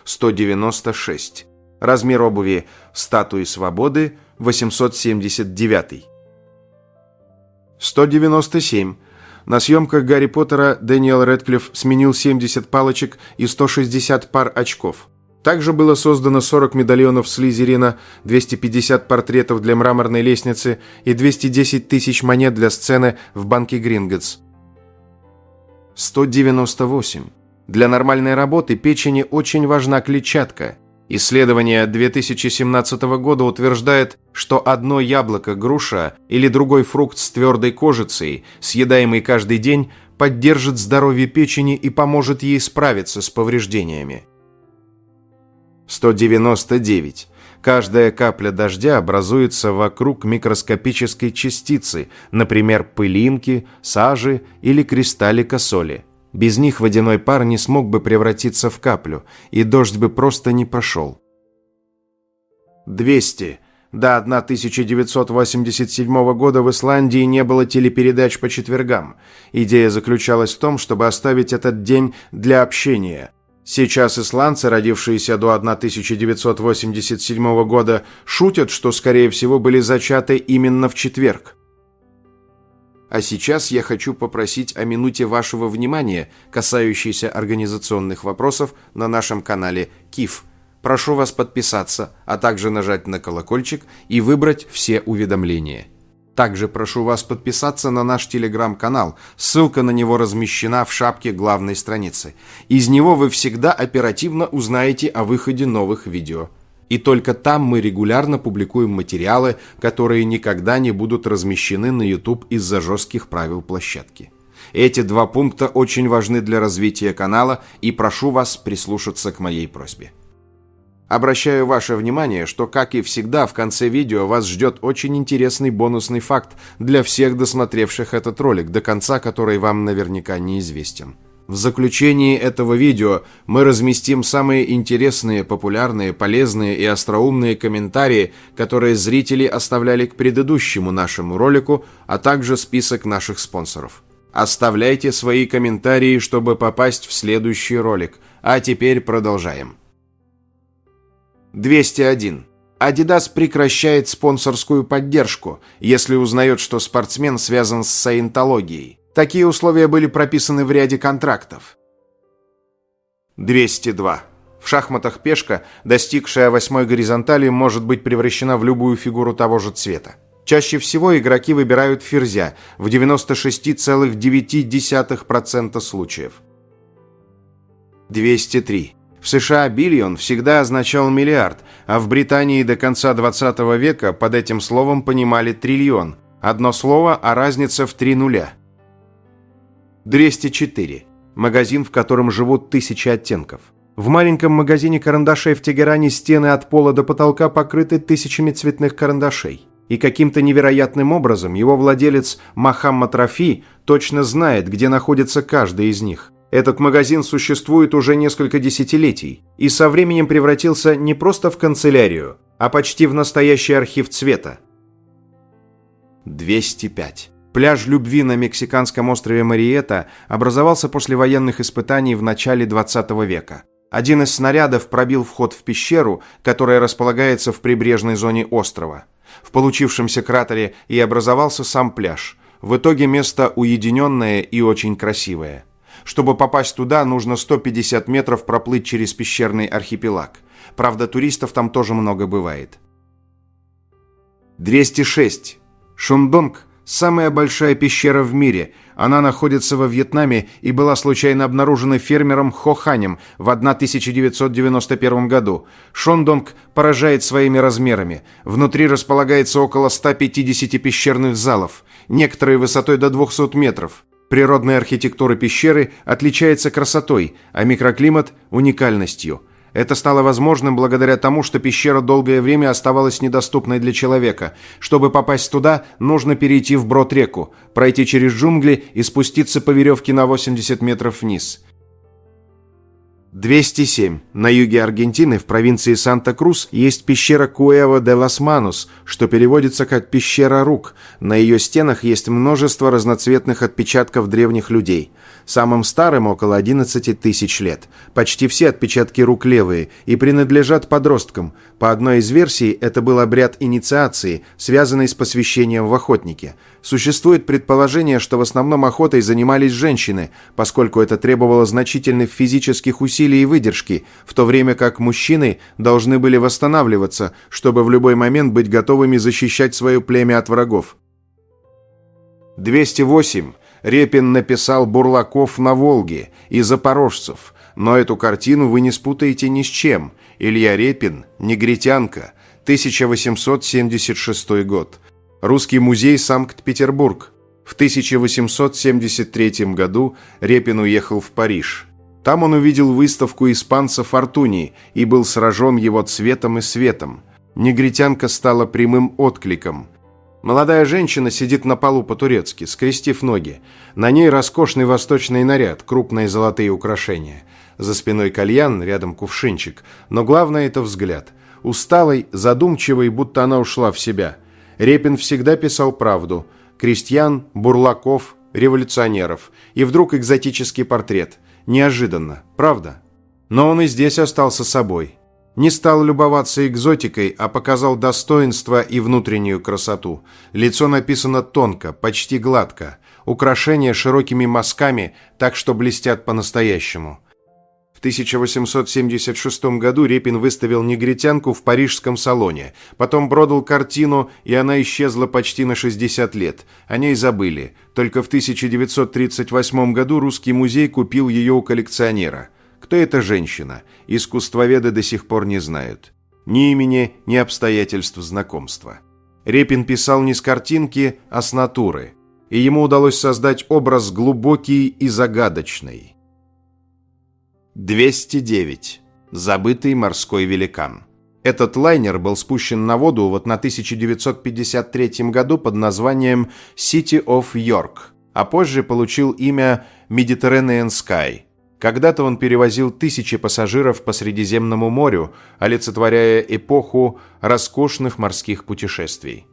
196. Размер обуви статуи свободы 879. 197. На съемках Гарри Поттера Дэниел Рэдклифф сменил 70 палочек и 160 пар очков. Также было создано 40 медальонов Слизерина, 250 портретов для мраморной лестницы и 210 тысяч монет для сцены в банке Гринготс. 198. Для нормальной работы печени очень важна клетчатка. Исследование 2017 года утверждает, что одно яблоко, груша или другой фрукт с твердой кожицей, съедаемый каждый день, поддержит здоровье печени и поможет ей справиться с повреждениями. 199. Каждая капля дождя образуется вокруг микроскопической частицы, например, пылинки, сажи или кристаллика соли. Без них водяной пар не смог бы превратиться в каплю, и дождь бы просто не пошел. 200. До 1987 года в Исландии не было телепередач по четвергам. Идея заключалась в том, чтобы оставить этот день для общения. Сейчас исландцы, родившиеся до 1987 года, шутят, что, скорее всего, были зачаты именно в четверг. А сейчас я хочу попросить о минуте вашего внимания, касающейся организационных вопросов на нашем канале КИФ. Прошу вас подписаться, а также нажать на колокольчик и выбрать все уведомления. Также прошу вас подписаться на наш телеграм-канал, ссылка на него размещена в шапке главной страницы. Из него вы всегда оперативно узнаете о выходе новых видео. И только там мы регулярно публикуем материалы, которые никогда не будут размещены на YouTube из-за жестких правил площадки. Эти два пункта очень важны для развития канала, и прошу вас прислушаться к моей просьбе. Обращаю ваше внимание, что, как и всегда, в конце видео вас ждет очень интересный бонусный факт для всех досмотревших этот ролик до конца, который вам наверняка неизвестен. В заключении этого видео мы разместим самые интересные, популярные, полезные и остроумные комментарии, которые зрители оставляли к предыдущему нашему ролику, а также список наших спонсоров. Оставляйте свои комментарии, чтобы попасть в следующий ролик. А теперь продолжаем. 201. Adidas прекращает спонсорскую поддержку, если узнает, что спортсмен связан с саентологией. Такие условия были прописаны в ряде контрактов. 202. В шахматах пешка, достигшая 8-й горизонтали, может быть превращена в любую фигуру того же цвета. Чаще всего игроки выбирают ферзя в 96,9% случаев. 203. В США биллион всегда означал миллиард, а в Британии до конца 20 века под этим словом понимали триллион. Одно слово, а разница в 3 нуля. 204. Магазин, в котором живут 1000 оттенков. В маленьком магазине карандашей в Тегеране стены от пола до потолка покрыты тысячами цветных карандашей. И каким-то невероятным образом его владелец Мохаммад Рафи точно знает, где находится каждый из них. Этот магазин существует уже несколько десятилетий и со временем превратился не просто в канцелярию, а почти в настоящий архив цвета. 205. Пляж любви на мексиканском острове Мариета образовался после военных испытаний в начале 20 века. Один из снарядов пробил вход в пещеру, которая располагается в прибрежной зоне острова. В получившемся кратере и образовался сам пляж. В итоге место уединенное и очень красивое. Чтобы попасть туда, нужно 150 метров проплыть через пещерный архипелаг. Правда, туристов там тоже много бывает. 206. Шундонг – самая большая пещера в мире. Она находится во Вьетнаме и была случайно обнаружена фермером Хо Ханем в 1991 году. Шундонг поражает своими размерами. Внутри располагается около 150 пещерных залов, некоторые высотой до 200 метров. Природная архитектура пещеры отличается красотой, а микроклимат – уникальностью. Это стало возможным благодаря тому, что пещера долгое время оставалась недоступной для человека. Чтобы попасть туда, нужно перейти вброд реку, пройти через джунгли и спуститься по веревке на 80 метров вниз. 207. На юге Аргентины, в провинции Санта-Крус, есть пещера Куэва де лас Манус, что переводится как «пещера рук». На ее стенах есть множество разноцветных отпечатков древних людей. Самым старым около 11 тысяч лет. Почти все отпечатки рук левые и принадлежат подросткам. По одной из версий, это был обряд инициации, связанный с посвящением в охотники. Существует предположение, что в основном охотой занимались женщины, поскольку это требовало значительных физических усилий и выдержки, в то время как мужчины должны были восстанавливаться, чтобы в любой момент быть готовыми защищать свое племя от врагов. 208. Репин написал «Бурлаков на Волге» и «Запорожцев», но эту картину вы не спутаете ни с чем. Илья Репин, «Негритянка», 1876 год. Русский музей, Санкт-Петербург. В 1873 году Репин уехал в Париж. Там он увидел выставку испанца Фортуни и был сражен его цветом и светом. «Негритянка» стала прямым откликом. Молодая женщина сидит на полу по-турецки, скрестив ноги. На ней роскошный восточный наряд, крупные золотые украшения. За спиной кальян, рядом кувшинчик. Но главное – это взгляд. Усталый, задумчивый, будто она ушла в себя. Репин всегда писал правду. Крестьян, бурлаков, революционеров. И вдруг экзотический портрет. Неожиданно, правда? Но он и здесь остался собой. Не стал любоваться экзотикой, а показал достоинство и внутреннюю красоту. Лицо написано тонко, почти гладко. Украшения широкими мазками, так что блестят по-настоящему. В 1876 году Репин выставил «Негритянку» в парижском салоне. Потом продал картину, и она исчезла почти на 60 лет. О ней забыли. Только в 1938 году Русский музей купил ее у коллекционера. Кто эта женщина? Искусствоведы до сих пор не знают. Ни имени, ни обстоятельств знакомства. Репин писал не с картинки, а с натуры. И ему удалось создать образ глубокий и загадочный. 209. Забытый морской великан. Этот лайнер был спущен на воду в 1953 году под названием City of York, а позже получил имя Mediterranean Sky. Когда-то он перевозил тысячи пассажиров по Средиземному морю, олицетворяя эпоху роскошных морских путешествий.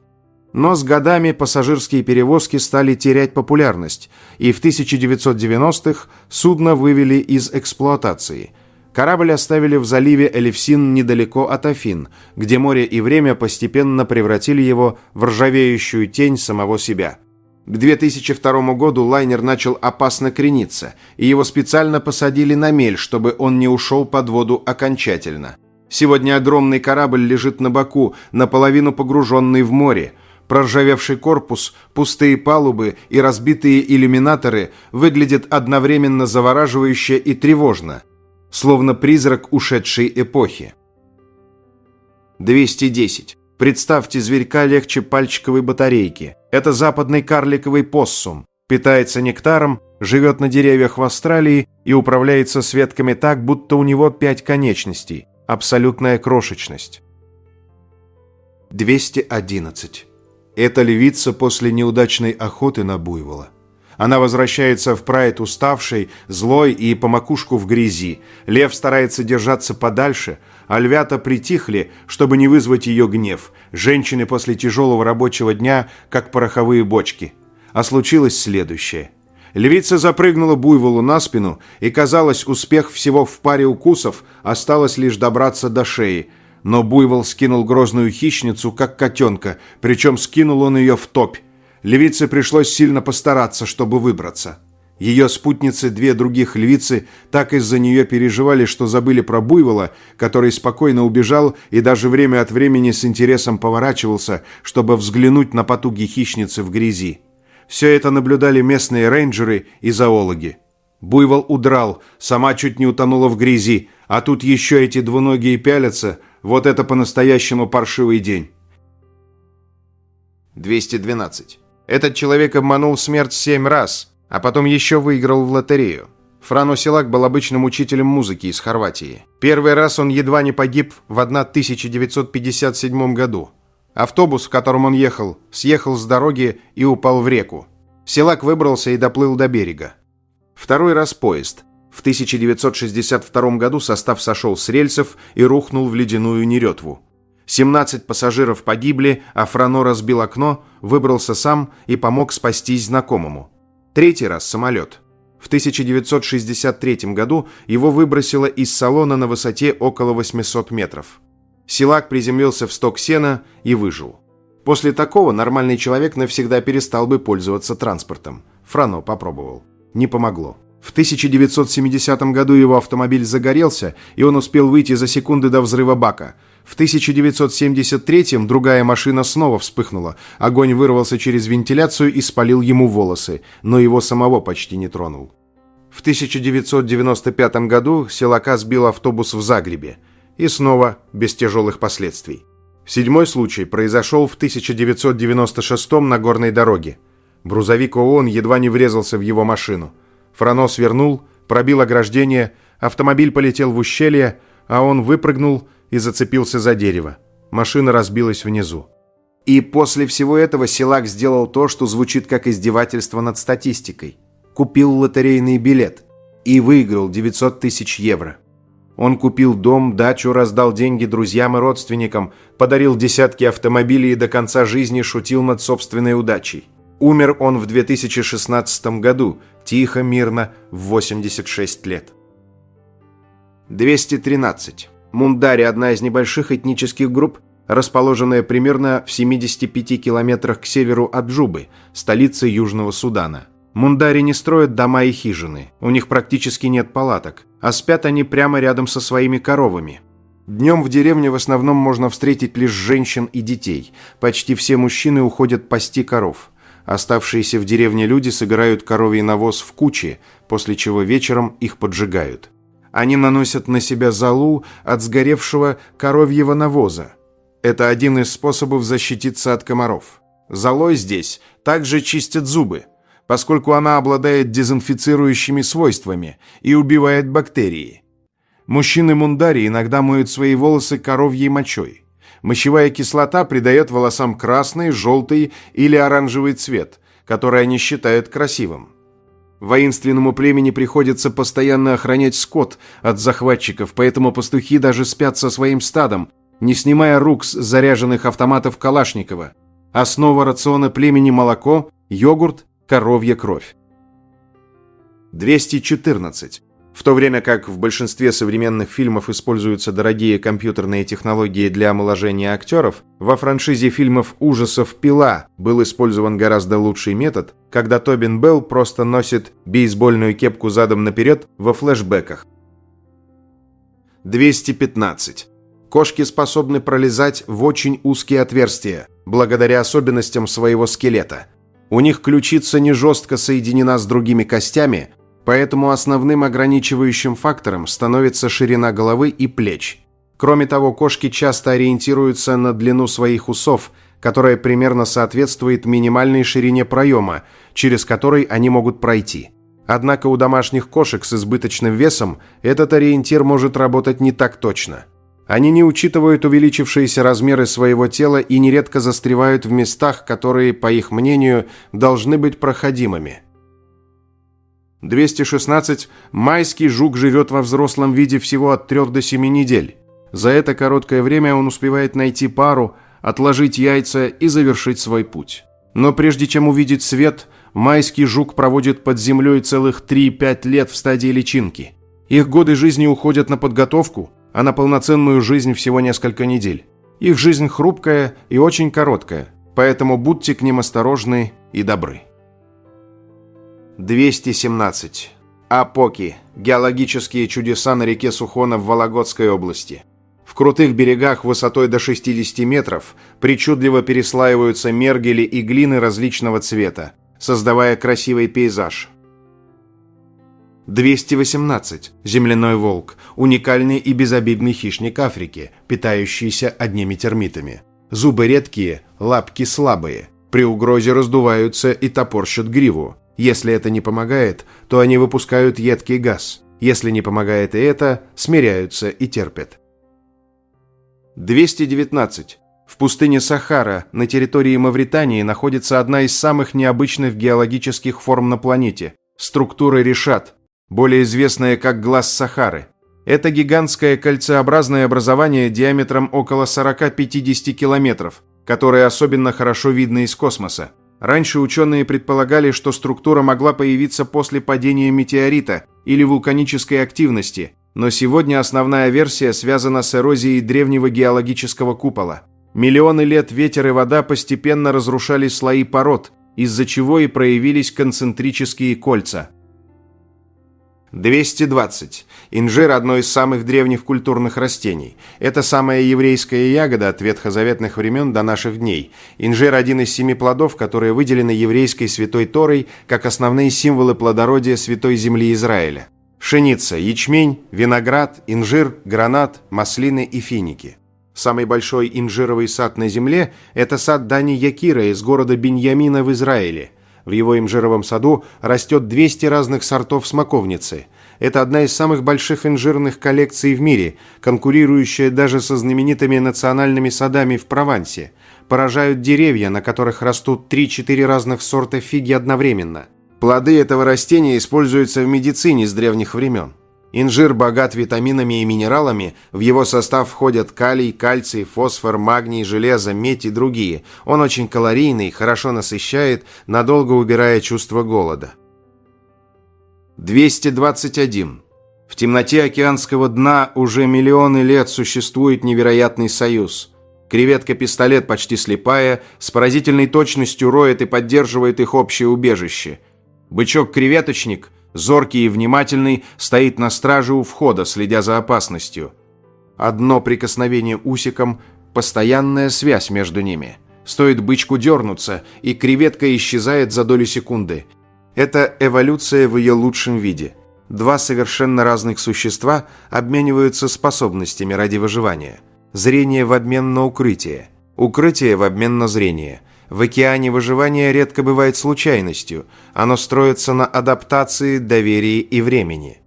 Но с годами пассажирские перевозки стали терять популярность, и в 1990-х судно вывели из эксплуатации. Корабль оставили в заливе Элевсин недалеко от Афин, где море и время постепенно превратили его в ржавеющую тень самого себя. К 2002 году лайнер начал опасно крениться, и его специально посадили на мель, чтобы он не ушел под воду окончательно. Сегодня огромный корабль лежит на боку, наполовину погруженный в море. Проржавевший корпус, пустые палубы и разбитые иллюминаторы выглядят одновременно завораживающе и тревожно, словно призрак ушедшей эпохи. 210. Представьте зверька легче пальчиковой батарейки. Это западный карликовый поссум. Питается нектаром, живет на деревьях в Австралии и управляется с ветками так, будто у него 5 конечностей. Абсолютная крошечность. 211. Это львица после неудачной охоты на буйвола. Она возвращается в прайд уставшей, злой и по макушку в грязи. Лев старается держаться подальше, а львята притихли, чтобы не вызвать ее гнев. Женщины после тяжелого рабочего дня, как пороховые бочки. А случилось следующее. Львица запрыгнула буйволу на спину, и, казалось, успех всего в паре укусов, осталось лишь добраться до шеи. Но буйвол скинул грозную хищницу, как котенка, причем скинул он ее в топь. Львице пришлось сильно постараться, чтобы выбраться. Ее спутницы, две других львицы, так из-за нее переживали, что забыли про буйвола, который спокойно убежал и даже время от времени с интересом поворачивался, чтобы взглянуть на потуги хищницы в грязи. Все это наблюдали местные рейнджеры и зоологи. Буйвол удрал, сама чуть не утонула в грязи, а тут еще эти двуногие пялятся. Вот это по-настоящему паршивый день. 212. Этот человек обманул смерть 7 раз, а потом еще выиграл в лотерею. Франо Силак был обычным учителем музыки из Хорватии. Первый раз он едва не погиб в 1957 году. Автобус, в котором он ехал, съехал с дороги и упал в реку. Силак выбрался и доплыл до берега. Второй раз поезд. В 1962 году состав сошел с рельсов и рухнул в ледяную Неретву. 17 пассажиров погибли, а Франо разбил окно, выбрался сам и помог спастись знакомому. Третий раз самолет. В 1963 году его выбросило из салона на высоте около 800 метров. Силак приземлился в сток сена и выжил. После такого нормальный человек навсегда перестал бы пользоваться транспортом. Франо попробовал. Не помогло. В 1970 году его автомобиль загорелся, и он успел выйти за секунды до взрыва бака. В 1973 другая машина снова вспыхнула. Огонь вырвался через вентиляцию и спалил ему волосы, но его самого почти не тронул. В 1995 году Силака сбил автобус в Загребе. И снова без тяжелых последствий. 7-й случай произошел в 1996 на горной дороге. Грузовик ООН едва не врезался в его машину. Франо свернул, пробил ограждение, автомобиль полетел в ущелье, а он выпрыгнул и зацепился за дерево. Машина разбилась внизу. И после всего этого Силак сделал то, что звучит как издевательство над статистикой. Купил лотерейный билет и выиграл 900 тысяч евро. Он купил дом, дачу, раздал деньги друзьям и родственникам, подарил десятки автомобилей и до конца жизни шутил над собственной удачей. Умер он в 2016 году, тихо, мирно, в 86 лет. 213. Мундари – одна из небольших этнических групп, расположенная примерно в 75 километрах к северу от Джубы, столицы Южного Судана. Мундари не строят дома и хижины, у них практически нет палаток, а спят они прямо рядом со своими коровами. Днем в деревне в основном можно встретить лишь женщин и детей. Почти все мужчины уходят пасти коров. Оставшиеся в деревне люди собирают коровий навоз в кучи, после чего вечером их поджигают. Они наносят на себя золу от сгоревшего коровьего навоза. Это один из способов защититься от комаров. Золой здесь также чистят зубы, поскольку она обладает дезинфицирующими свойствами и убивает бактерии. Мужчины Мундари иногда моют свои волосы коровьей мочой. Мочевая кислота придает волосам красный, желтый или оранжевый цвет, который они считают красивым. Воинственному племени приходится постоянно охранять скот от захватчиков, поэтому пастухи даже спят со своим стадом, не снимая рук с заряженных автоматов Калашникова. Основа рациона племени – молоко, йогурт, коровья кровь. 214. В то время как в большинстве современных фильмов используются дорогие компьютерные технологии для омоложения актеров, во франшизе фильмов ужасов «Пила» был использован гораздо лучший метод, когда Тобин Белл просто носит бейсбольную кепку задом наперед во флешбеках. 215. Кошки способны пролезать в очень узкие отверстия, благодаря особенностям своего скелета. У них ключица не жестко соединена с другими костями, поэтому основным ограничивающим фактором становится ширина головы и плеч. Кроме того, кошки часто ориентируются на длину своих усов, которая примерно соответствует минимальной ширине проема, через который они могут пройти. Однако у домашних кошек с избыточным весом этот ориентир может работать не так точно. Они не учитывают увеличившиеся размеры своего тела и нередко застревают в местах, которые, по их мнению, должны быть проходимыми. 216. Майский жук живет во взрослом виде всего от 3 до 7 недель. За это короткое время он успевает найти пару, отложить яйца и завершить свой путь. Но прежде чем увидеть свет, майский жук проводит под землей целых 3-5 лет в стадии личинки. Их годы жизни уходят на подготовку, а на полноценную жизнь всего несколько недель. Их жизнь хрупкая и очень короткая, поэтому будьте к ним осторожны и добры. 217. Апоки. Геологические чудеса на реке Сухона в Вологодской области. В крутых берегах высотой до 60 метров причудливо переслаиваются мергели и глины различного цвета, создавая красивый пейзаж. 218. Земляной волк. Уникальный и безобидный хищник Африки, питающийся одними термитами. Зубы редкие, лапки слабые. При угрозе раздуваются и топорщат гриву. Если это не помогает, то они выпускают едкий газ. Если не помогает и это, смиряются и терпят. 219. В пустыне Сахара на территории Мавритании находится одна из самых необычных геологических форм на планете – структура решат, более известная как глаз Сахары. Это гигантское кольцеобразное образование диаметром около 40-50 километров, которое особенно хорошо видно из космоса. Раньше ученые предполагали, что структура могла появиться после падения метеорита или вулканической активности, но сегодня основная версия связана с эрозией древнего геологического купола. Миллионы лет ветер и вода постепенно разрушали слои пород, из-за чего и проявились концентрические кольца. 220. Инжир – одно из самых древних культурных растений. Это самая еврейская ягода от ветхозаветных времен до наших дней. Инжир – один из 7 плодов, которые выделены еврейской святой Торой как основные символы плодородия святой земли Израиля. Пшеница, ячмень, виноград, инжир, гранат, маслины и финики. Самый большой инжировый сад на земле – это сад Дани Якира из города Биньямина в Израиле. В его инжировом саду растет 200 разных сортов смоковницы. Это одна из самых больших инжирных коллекций в мире, конкурирующая даже со знаменитыми национальными садами в Провансе. Поражают деревья, на которых растут 3-4 разных сорта фиги одновременно. Плоды этого растения используются в медицине с древних времен. Инжир богат витаминами и минералами, в его состав входят калий, кальций, фосфор, магний, железо, медь и другие. Он очень калорийный, хорошо насыщает, надолго убирая чувство голода. 221. В темноте океанского дна уже миллионы лет существует невероятный союз. Креветка-пистолет почти слепая, с поразительной точностью роет и поддерживает их общее убежище. Бычок-креветочник, зоркий и внимательный, стоит на страже у входа, следя за опасностью. Одно прикосновение усиком – постоянная связь между ними. Стоит бычку дернуться, и креветка исчезает за долю секунды. Это эволюция в ее лучшем виде. Два совершенно разных существа обмениваются способностями ради выживания. Зрение в обмен на укрытие. Укрытие в обмен на зрение. В океане выживание редко бывает случайностью. Оно строится на адаптации, доверии и времени.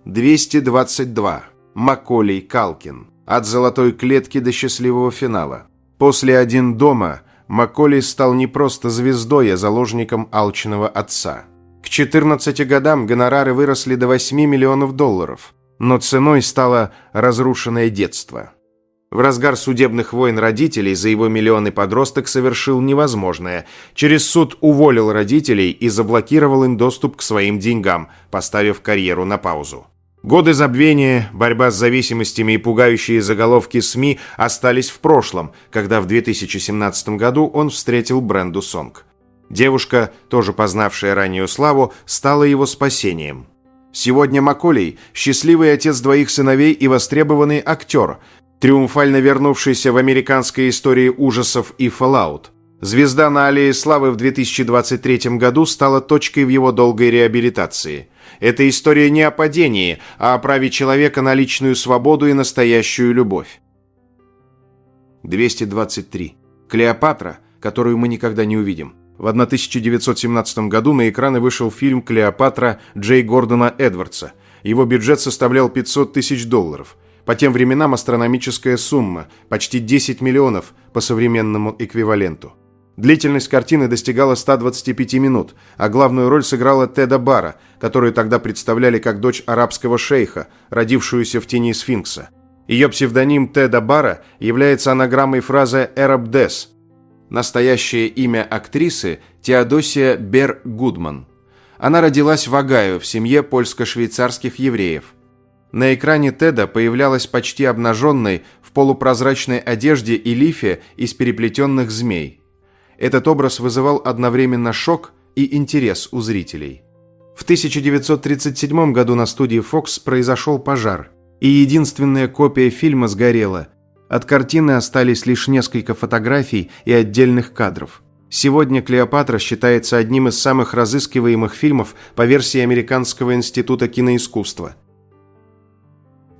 222. Маколей Калкин. От золотой клетки до счастливого финала. После «Один дома» Маколей стал не просто звездой, а заложником алчного отца. К 14 годам гонорары выросли до $8 миллионов, но ценой стало разрушенное детство. В разгар судебных войн родителей за его миллионы подросток совершил невозможное. Через суд уволил родителей и заблокировал им доступ к своим деньгам, поставив карьеру на паузу. Годы забвения, борьба с зависимостями и пугающие заголовки СМИ остались в прошлом, когда в 2017 году он встретил Бренду Сонг. Девушка, тоже познавшая раннюю славу, стала его спасением. Сегодня Маколей – счастливый отец двоих сыновей и востребованный актер, триумфально вернувшийся в американской истории ужасов и Fallout. Звезда на Аллее Славы в 2023 году стала точкой в его долгой реабилитации. Эта история не о падении, а о праве человека на личную свободу и настоящую любовь. 223. Клеопатра, которую мы никогда не увидим. В 1917 году на экраны вышел фильм «Клеопатра» Джей Гордона Эдвардса. Его бюджет составлял $500 тысяч. По тем временам астрономическая сумма, почти 10 миллионов по современному эквиваленту. Длительность картины достигала 125 минут, а главную роль сыграла Теда Бара, которую тогда представляли как дочь арабского шейха, родившуюся в тени сфинкса. Ее псевдоним Теда Бара является анаграммой фразы «Arab Death». Настоящее имя актрисы – Теодосия Бер Гудман. Она родилась в Огайо в семье польско-швейцарских евреев. На экране Теда появлялась почти обнаженной в полупрозрачной одежде и лифе из переплетенных змей. Этот образ вызывал одновременно шок и интерес у зрителей. В 1937 году на студии Fox произошел пожар, и единственная копия фильма сгорела. От картины остались лишь несколько фотографий и отдельных кадров. Сегодня «Клеопатра» считается одним из самых разыскиваемых фильмов по версии Американского института киноискусства.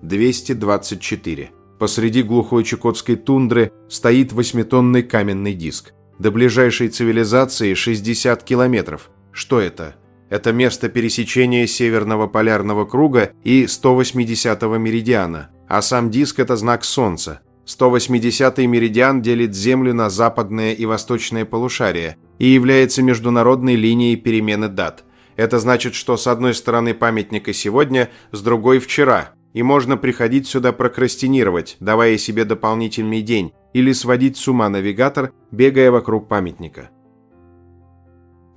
224. Посреди глухой чукотской тундры стоит 8-тонный каменный диск. До ближайшей цивилизации 60 километров. Что это? Это место пересечения Северного полярного круга и 180-го меридиана. А сам диск – это знак Солнца. 180-й меридиан делит Землю на западное и восточное полушария и является международной линией перемены дат. Это значит, что с одной стороны памятника сегодня, с другой – вчера. И можно приходить сюда прокрастинировать, давая себе дополнительный день, или сводить с ума навигатор, бегая вокруг памятника.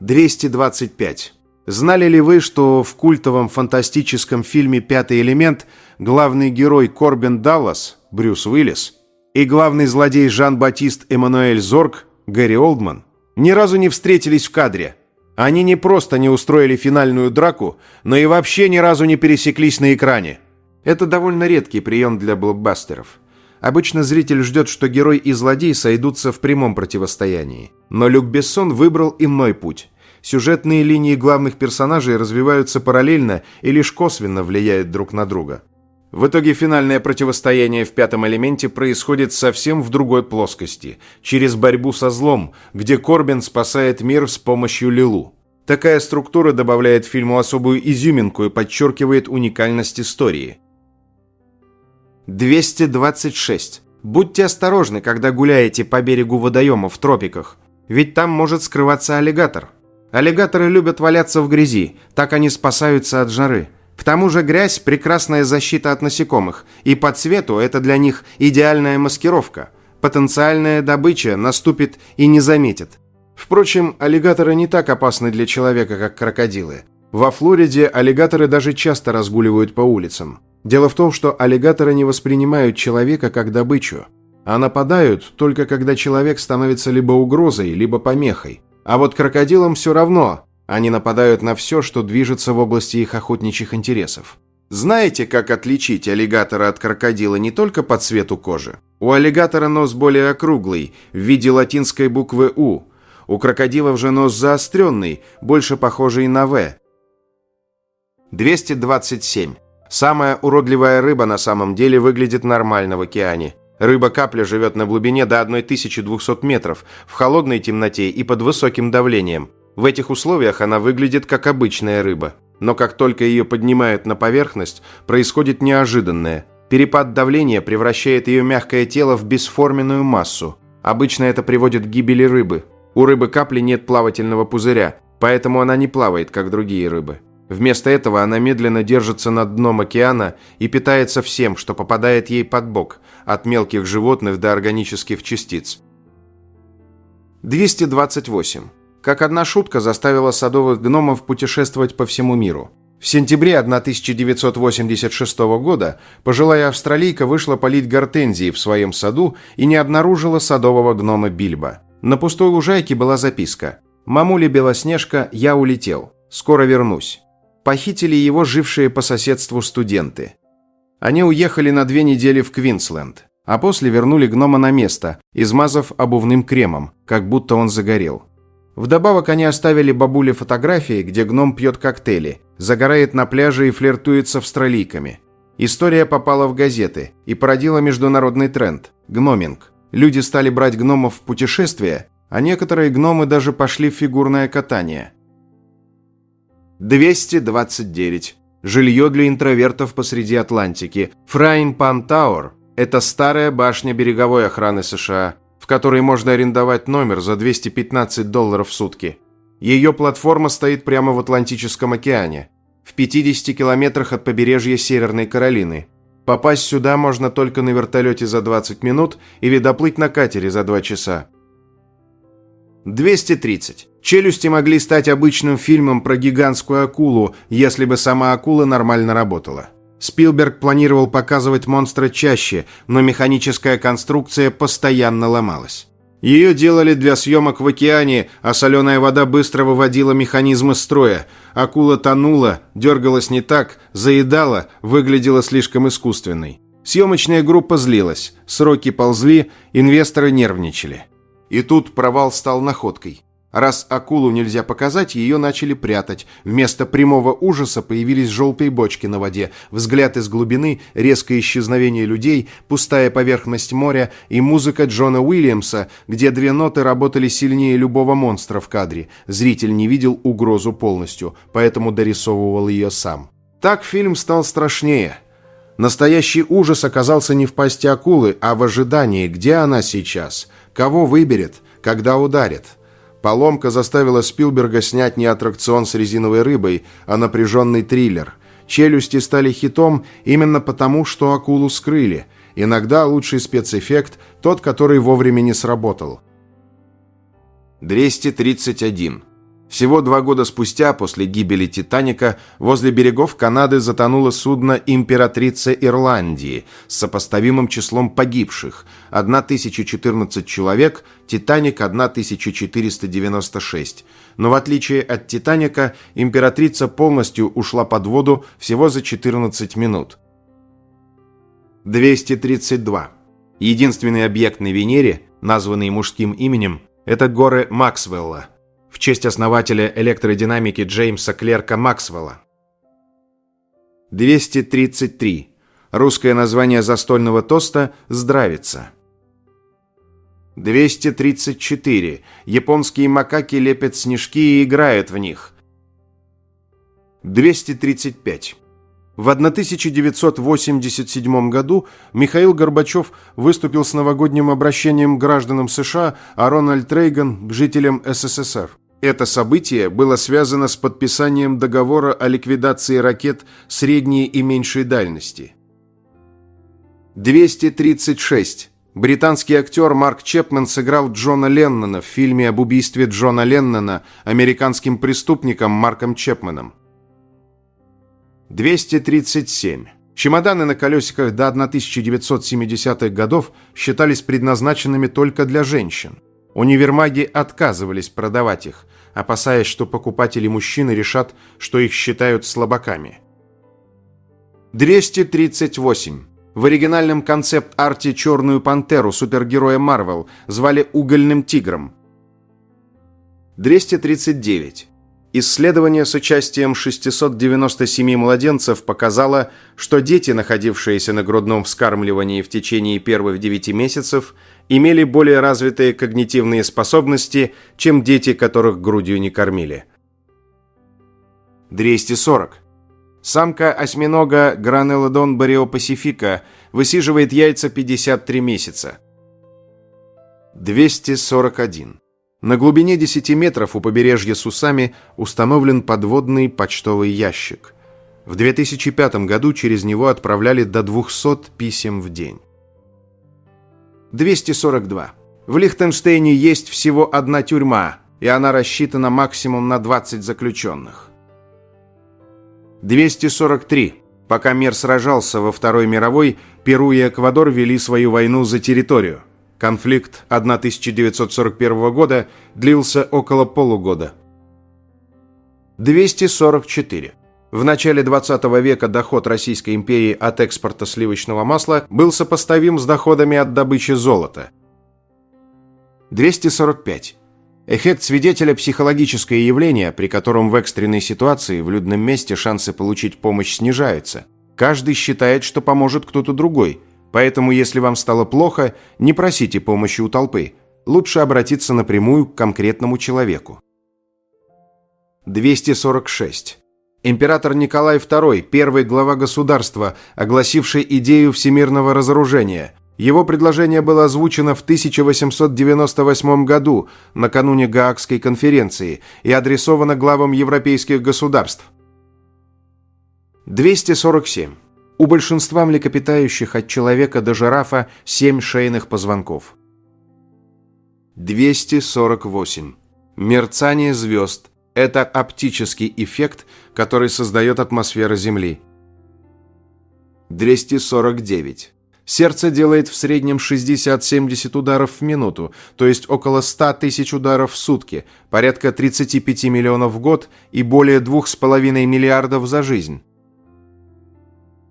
225. Знали ли вы, что в культовом фантастическом фильме «Пятый элемент» главный герой Корбин Даллас, Брюс Уиллис, и главный злодей Жан-Батист Эммануэль Зорг, Гэри Олдман, ни разу не встретились в кадре? Они не просто не устроили финальную драку, но и вообще ни разу не пересеклись на экране. Это довольно редкий прием для блокбастеров. Обычно зритель ждет, что герой и злодей сойдутся в прямом противостоянии. Но Люк Бессон выбрал иной путь. Сюжетные линии главных персонажей развиваются параллельно и лишь косвенно влияют друг на друга. В итоге финальное противостояние в «Пятом элементе» происходит совсем в другой плоскости, через борьбу со злом, где Корбин спасает мир с помощью Лилу. Такая структура добавляет фильму особую изюминку и подчеркивает уникальность истории. 226. Будьте осторожны, когда гуляете по берегу водоема в тропиках, ведь там может скрываться аллигатор. Аллигаторы любят валяться в грязи, так они спасаются от жары. К тому же грязь – прекрасная защита от насекомых, и по цвету это для них идеальная маскировка. Потенциальная добыча наступит и не заметит. Впрочем, аллигаторы не так опасны для человека, как крокодилы. Во Флориде аллигаторы даже часто разгуливают по улицам. Дело в том, что аллигаторы не воспринимают человека как добычу, а нападают только когда человек становится либо угрозой, либо помехой. А вот крокодилам все равно, они нападают на все, что движется в области их охотничьих интересов. Знаете, как отличить аллигатора от крокодила не только по цвету кожи? У аллигатора нос более округлый, в виде латинской буквы «У». У крокодилов же нос заостренный, больше похожий на «В». 227. Самая уродливая рыба на самом деле выглядит нормально в океане. Рыба-капля живет на глубине до 1200 метров, в холодной темноте и под высоким давлением. В этих условиях она выглядит как обычная рыба. Но как только ее поднимают на поверхность, происходит неожиданное. Перепад давления превращает ее мягкое тело в бесформенную массу. Обычно это приводит к гибели рыбы. У рыбы-капли нет плавательного пузыря, поэтому она не плавает, как другие рыбы. Вместо этого она медленно держится над дном океана и питается всем, что попадает ей под бок, от мелких животных до органических частиц. 228. Как одна шутка заставила садовых гномов путешествовать по всему миру. В сентябре 1986 года пожилая австралийка вышла полить гортензии в своем саду и не обнаружила садового гнома Бильбо. На пустой лужайке была записка: «Мамуля Белоснежка, я улетел. Скоро вернусь». Похитили его жившие по соседству студенты. Они уехали на 2 недели в Квинсленд, а после вернули гнома на место, измазав обувным кремом, как будто он загорел. Вдобавок они оставили бабуле фотографии, где гном пьет коктейли, загорает на пляже и флиртует с австралийками. История попала в газеты и породила международный тренд – гноминг. Люди стали брать гномов в путешествия, а некоторые гномы даже пошли в фигурное катание. 229. Жилье для интровертов посреди Атлантики. Frying Pan Tower – это старая башня береговой охраны США, в которой можно арендовать номер за $215 в сутки. Ее платформа стоит прямо в Атлантическом океане, в 50 километрах от побережья Северной Каролины. Попасть сюда можно только на вертолете за 20 минут или доплыть на катере за 2 часа. 230. «Челюсти» могли стать обычным фильмом про гигантскую акулу, если бы сама акула нормально работала. Спилберг планировал показывать монстра чаще, но механическая конструкция постоянно ломалась. Ее делали для съемок в океане, а соленая вода быстро выводила механизм из строя. Акула тонула, дергалась не так, заедала, выглядела слишком искусственной. Съемочная группа злилась, сроки ползли, инвесторы нервничали. И тут провал стал находкой. Раз акулу нельзя показать, ее начали прятать. Вместо прямого ужаса появились желтые бочки на воде, взгляд из глубины, резкое исчезновение людей, пустая поверхность моря и музыка Джона Уильямса, где две ноты работали сильнее любого монстра в кадре. Зритель не видел угрозу полностью, поэтому дорисовывал ее сам. Так фильм стал страшнее. Настоящий ужас оказался не в пасти акулы, а в ожидании, где она сейчас, кого выберет, когда ударит. Поломка заставила Спилберга снять не аттракцион с резиновой рыбой, а напряженный триллер. «Челюсти» стали хитом именно потому, что акулу скрыли. Иногда лучший спецэффект – тот, который вовремя не сработал. 231. Всего 2 года спустя, после гибели «Титаника», возле берегов Канады затонуло судно «Императрица Ирландии» с сопоставимым числом погибших – 1014 человек, «Титаник» – 1496. Но в отличие от «Титаника», «Императрица» полностью ушла под воду всего за 14 минут. 232. Единственный объект на Венере, названный мужским именем, это горы Максвелла, в честь основателя электродинамики Джеймса Клерка Максвелла. 233. Русское название застольного тоста «Здравица». 234. Японские макаки лепят снежки и играют в них. 235. В 1987 году Михаил Горбачев выступил с новогодним обращением к гражданам США, а Рональд Рейган – к жителям СССР. Это событие было связано с подписанием договора о ликвидации ракет средней и меньшей дальности. 236. Британский актер Марк Чепмен сыграл Джона Леннона в фильме об убийстве Джона Леннона американским преступником Марком Чепменом. 237. Чемоданы на колесиках до 1970-х годов считались предназначенными только для женщин. Универмаги отказывались продавать их, опасаясь, что покупатели-мужчины решат, что их считают слабаками. 238. В оригинальном концепт-арте «Черную пантеру» супергероя Марвел звали «Угольным тигром». 239. Исследование с участием 697 младенцев показало, что дети, находившиеся на грудном вскармливании в течение первых 9 месяцев, имели более развитые когнитивные способности, чем дети, которых грудью не кормили. 240. Самка осьминога Гранелодон бариопасифика высиживает яйца 53 месяца. 241. На глубине 10 метров у побережья Сусами установлен подводный почтовый ящик. В 2005 году через него отправляли до 200 писем в день. 242. В Лихтенштейне есть всего одна тюрьма, и она рассчитана максимум на 20 заключенных. 243. Пока мир сражался во Второй мировой, Перу и Эквадор вели свою войну за территорию. Конфликт 1941 года длился около полугода. 244. В начале 20 века доход Российской империи от экспорта сливочного масла был сопоставим с доходами от добычи золота. 245. Эффект свидетеля – психологическое явление, при котором в экстренной ситуации в людном месте шансы получить помощь снижаются. Каждый считает, что поможет кто-то другой. Поэтому, если вам стало плохо, не просите помощи у толпы. Лучше обратиться напрямую к конкретному человеку. 246. Император Николай II, первый глава государства, огласивший идею всемирного разоружения. Его предложение было озвучено в 1898 году, накануне Гаагской конференции, и адресовано главам европейских государств. 247. У большинства млекопитающих от человека до жирафа 7 шейных позвонков. 248. Мерцание звезд – это оптический эффект, который создает атмосфера Земли. 249. Сердце делает в среднем 60-70 ударов в минуту, то есть около 100 тысяч ударов в сутки, порядка 35 миллионов в год и более 2,5 миллиардов за жизнь.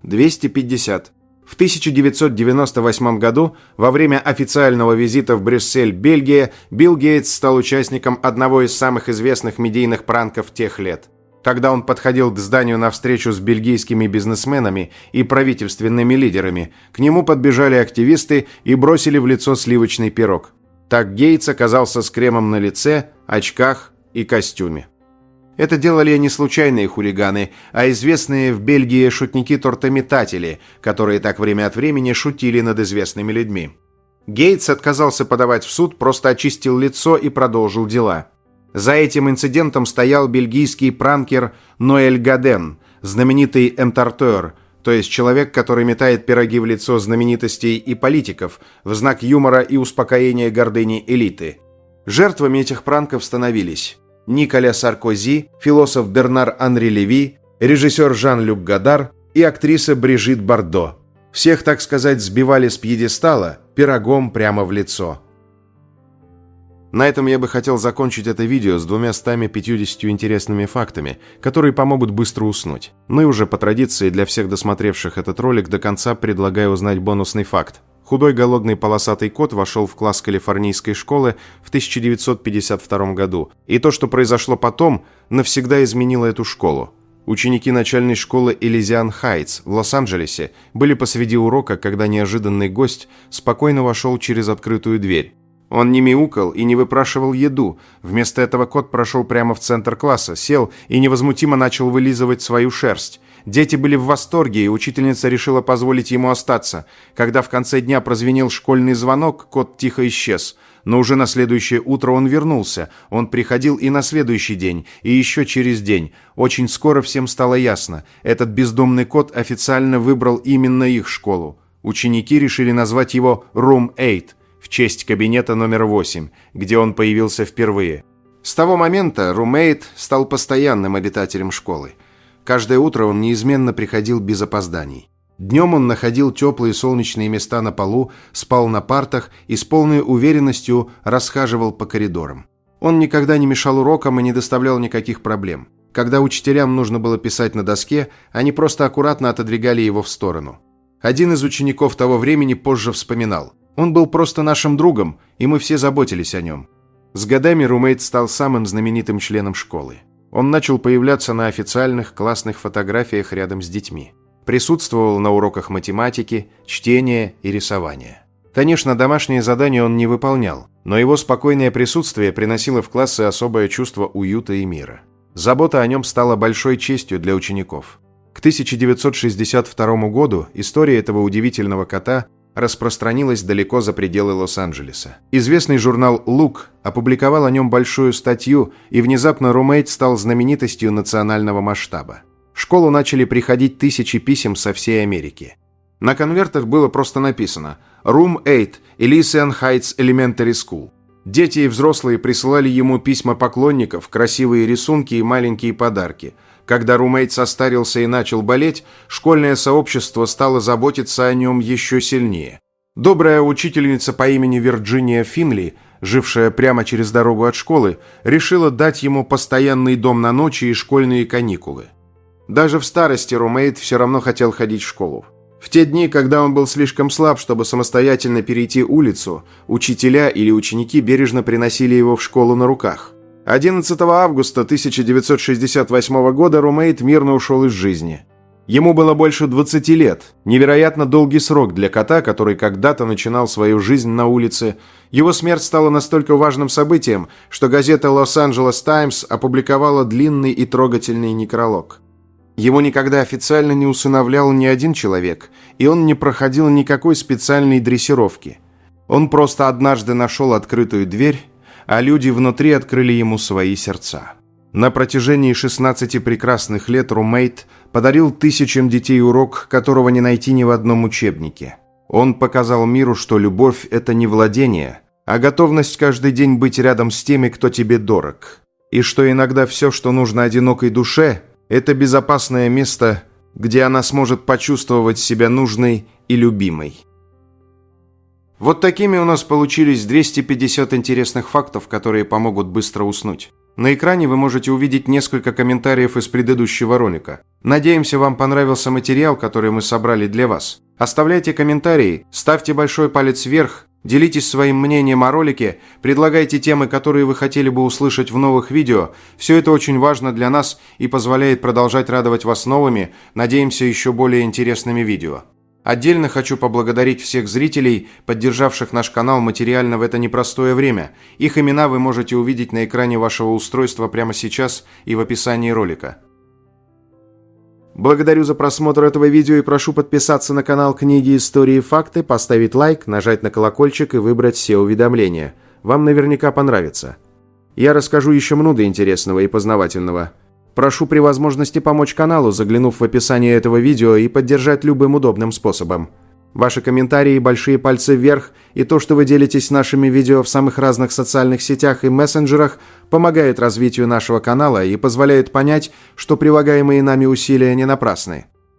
250. В 1998 году, во время официального визита в Брюссель, Бельгия, Билл Гейтс стал участником одного из самых известных медийных пранков тех лет. Когда он подходил к зданию на встречу с бельгийскими бизнесменами и правительственными лидерами, к нему подбежали активисты и бросили в лицо сливочный пирог. Так Гейтс оказался с кремом на лице, очках и костюме. Это делали не случайные хулиганы, а известные в Бельгии шутники-тортометатели, которые так время от времени шутили над известными людьми. Гейтс отказался подавать в суд, просто очистил лицо и продолжил дела. За этим инцидентом стоял бельгийский пранкер Ноэль Гаден, знаменитый энтартер, то есть человек, который метает пироги в лицо знаменитостей и политиков в знак юмора и успокоения гордыни элиты. Жертвами этих пранков становились Николя Саркози, философ Бернар-Анри Леви, режиссер Жан-Люк Годар и актриса Брижит Бардо. Всех, так сказать, сбивали с пьедестала пирогом прямо в лицо. На этом я бы хотел закончить это видео с 250 интересными фактами, которые помогут быстро уснуть. Ну и уже по традиции для всех досмотревших этот ролик до конца предлагаю узнать бонусный факт. Худой голодный полосатый кот вошел в класс калифорнийской школы в 1952 году, и то, что произошло потом, навсегда изменило эту школу. Ученики начальной школы Элизиан Хайтс в Лос-Анджелесе были посреди урока, когда неожиданный гость спокойно вошел через открытую дверь. Он не мяукал и не выпрашивал еду. Вместо этого кот прошел прямо в центр класса, сел и невозмутимо начал вылизывать свою шерсть. Дети были в восторге, и учительница решила позволить ему остаться. Когда в конце дня прозвенел школьный звонок, кот тихо исчез. Но уже на следующее утро он вернулся. Он приходил и на следующий день, и еще через день. Очень скоро всем стало ясно. Этот бездомный кот официально выбрал именно их школу. Ученики решили назвать его Room 8 в честь кабинета номер 8, где он появился впервые. С того момента Room 8 стал постоянным обитателем школы. Каждое утро он неизменно приходил без опозданий. Днем он находил теплые солнечные места на полу, спал на партах и с полной уверенностью расхаживал по коридорам. Он никогда не мешал урокам и не доставлял никаких проблем. Когда учителям нужно было писать на доске, они просто аккуратно отодвигали его в сторону. Один из учеников того времени позже вспоминал: «Он был просто нашим другом, и мы все заботились о нем». С годами Румейт стал самым знаменитым членом школы. Он начал появляться на официальных классных фотографиях рядом с детьми. Присутствовал на уроках математики, чтения и рисования. Конечно, домашние задания он не выполнял, но его спокойное присутствие приносило в классы особое чувство уюта и мира. Забота о нем стала большой честью для учеников. К 1962 году история этого удивительного кота распространилась далеко за пределы Лос-Анджелеса. Известный журнал «Лук» опубликовал о нем большую статью, и внезапно Румейт стал знаменитостью национального масштаба. В школу начали приходить тысячи писем со всей Америки. На конвертах было просто написано «Room 8, Elysian Heights Elementary School». Дети и взрослые присылали ему письма поклонников, красивые рисунки и маленькие подарки. Когда Румейт состарился и начал болеть, школьное сообщество стало заботиться о нем еще сильнее. Добрая учительница по имени Вирджиния Финли, жившая прямо через дорогу от школы, решила дать ему постоянный дом на ночи и школьные каникулы. Даже в старости Румейт все равно хотел ходить в школу. В те дни, когда он был слишком слаб, чтобы самостоятельно перейти улицу, учителя или ученики бережно приносили его в школу на руках. 11 августа 1968 года Румейт мирно ушел из жизни. Ему было больше 20 лет, невероятно долгий срок для кота, который когда-то начинал свою жизнь на улице. Его смерть стала настолько важным событием, что газета «Лос-Анджелес Таймс» опубликовала длинный и трогательный некролог. Его никогда официально не усыновлял ни один человек, и он не проходил никакой специальной дрессировки. Он просто однажды нашел открытую дверь, а люди внутри открыли ему свои сердца. На протяжении 16 прекрасных лет Румейт подарил тысячам детей урок, которого не найти ни в одном учебнике. Он показал миру, что любовь – это не владение, а готовность каждый день быть рядом с теми, кто тебе дорог. И что иногда все, что нужно одинокой душе – это безопасное место, где она сможет почувствовать себя нужной и любимой. Вот такими у нас получились 250 интересных фактов, которые помогут быстро уснуть. На экране вы можете увидеть несколько комментариев из предыдущего ролика. Надеемся, вам понравился материал, который мы собрали для вас. Оставляйте комментарии, ставьте большой палец вверх, делитесь своим мнением о ролике, предлагайте темы, которые вы хотели бы услышать в новых видео. Все это очень важно для нас и позволяет продолжать радовать вас новыми, надеемся, еще более интересными видео. Отдельно хочу поблагодарить всех зрителей, поддержавших наш канал материально в это непростое время. Их имена вы можете увидеть на экране вашего устройства прямо сейчас и в описании ролика. Благодарю за просмотр этого видео и прошу подписаться на канал Книги, Истории, Факты, поставить лайк, нажать на колокольчик и выбрать все уведомления. Вам наверняка понравится. Я расскажу еще много интересного и познавательного. Прошу при возможности помочь каналу, заглянув в описание этого видео и поддержать любым удобным способом. Ваши комментарии, большие пальцы вверх и то, что вы делитесь нашими видео в самых разных социальных сетях и мессенджерах, помогает развитию нашего канала и позволяет понять, что прилагаемые нами усилия не напрасны.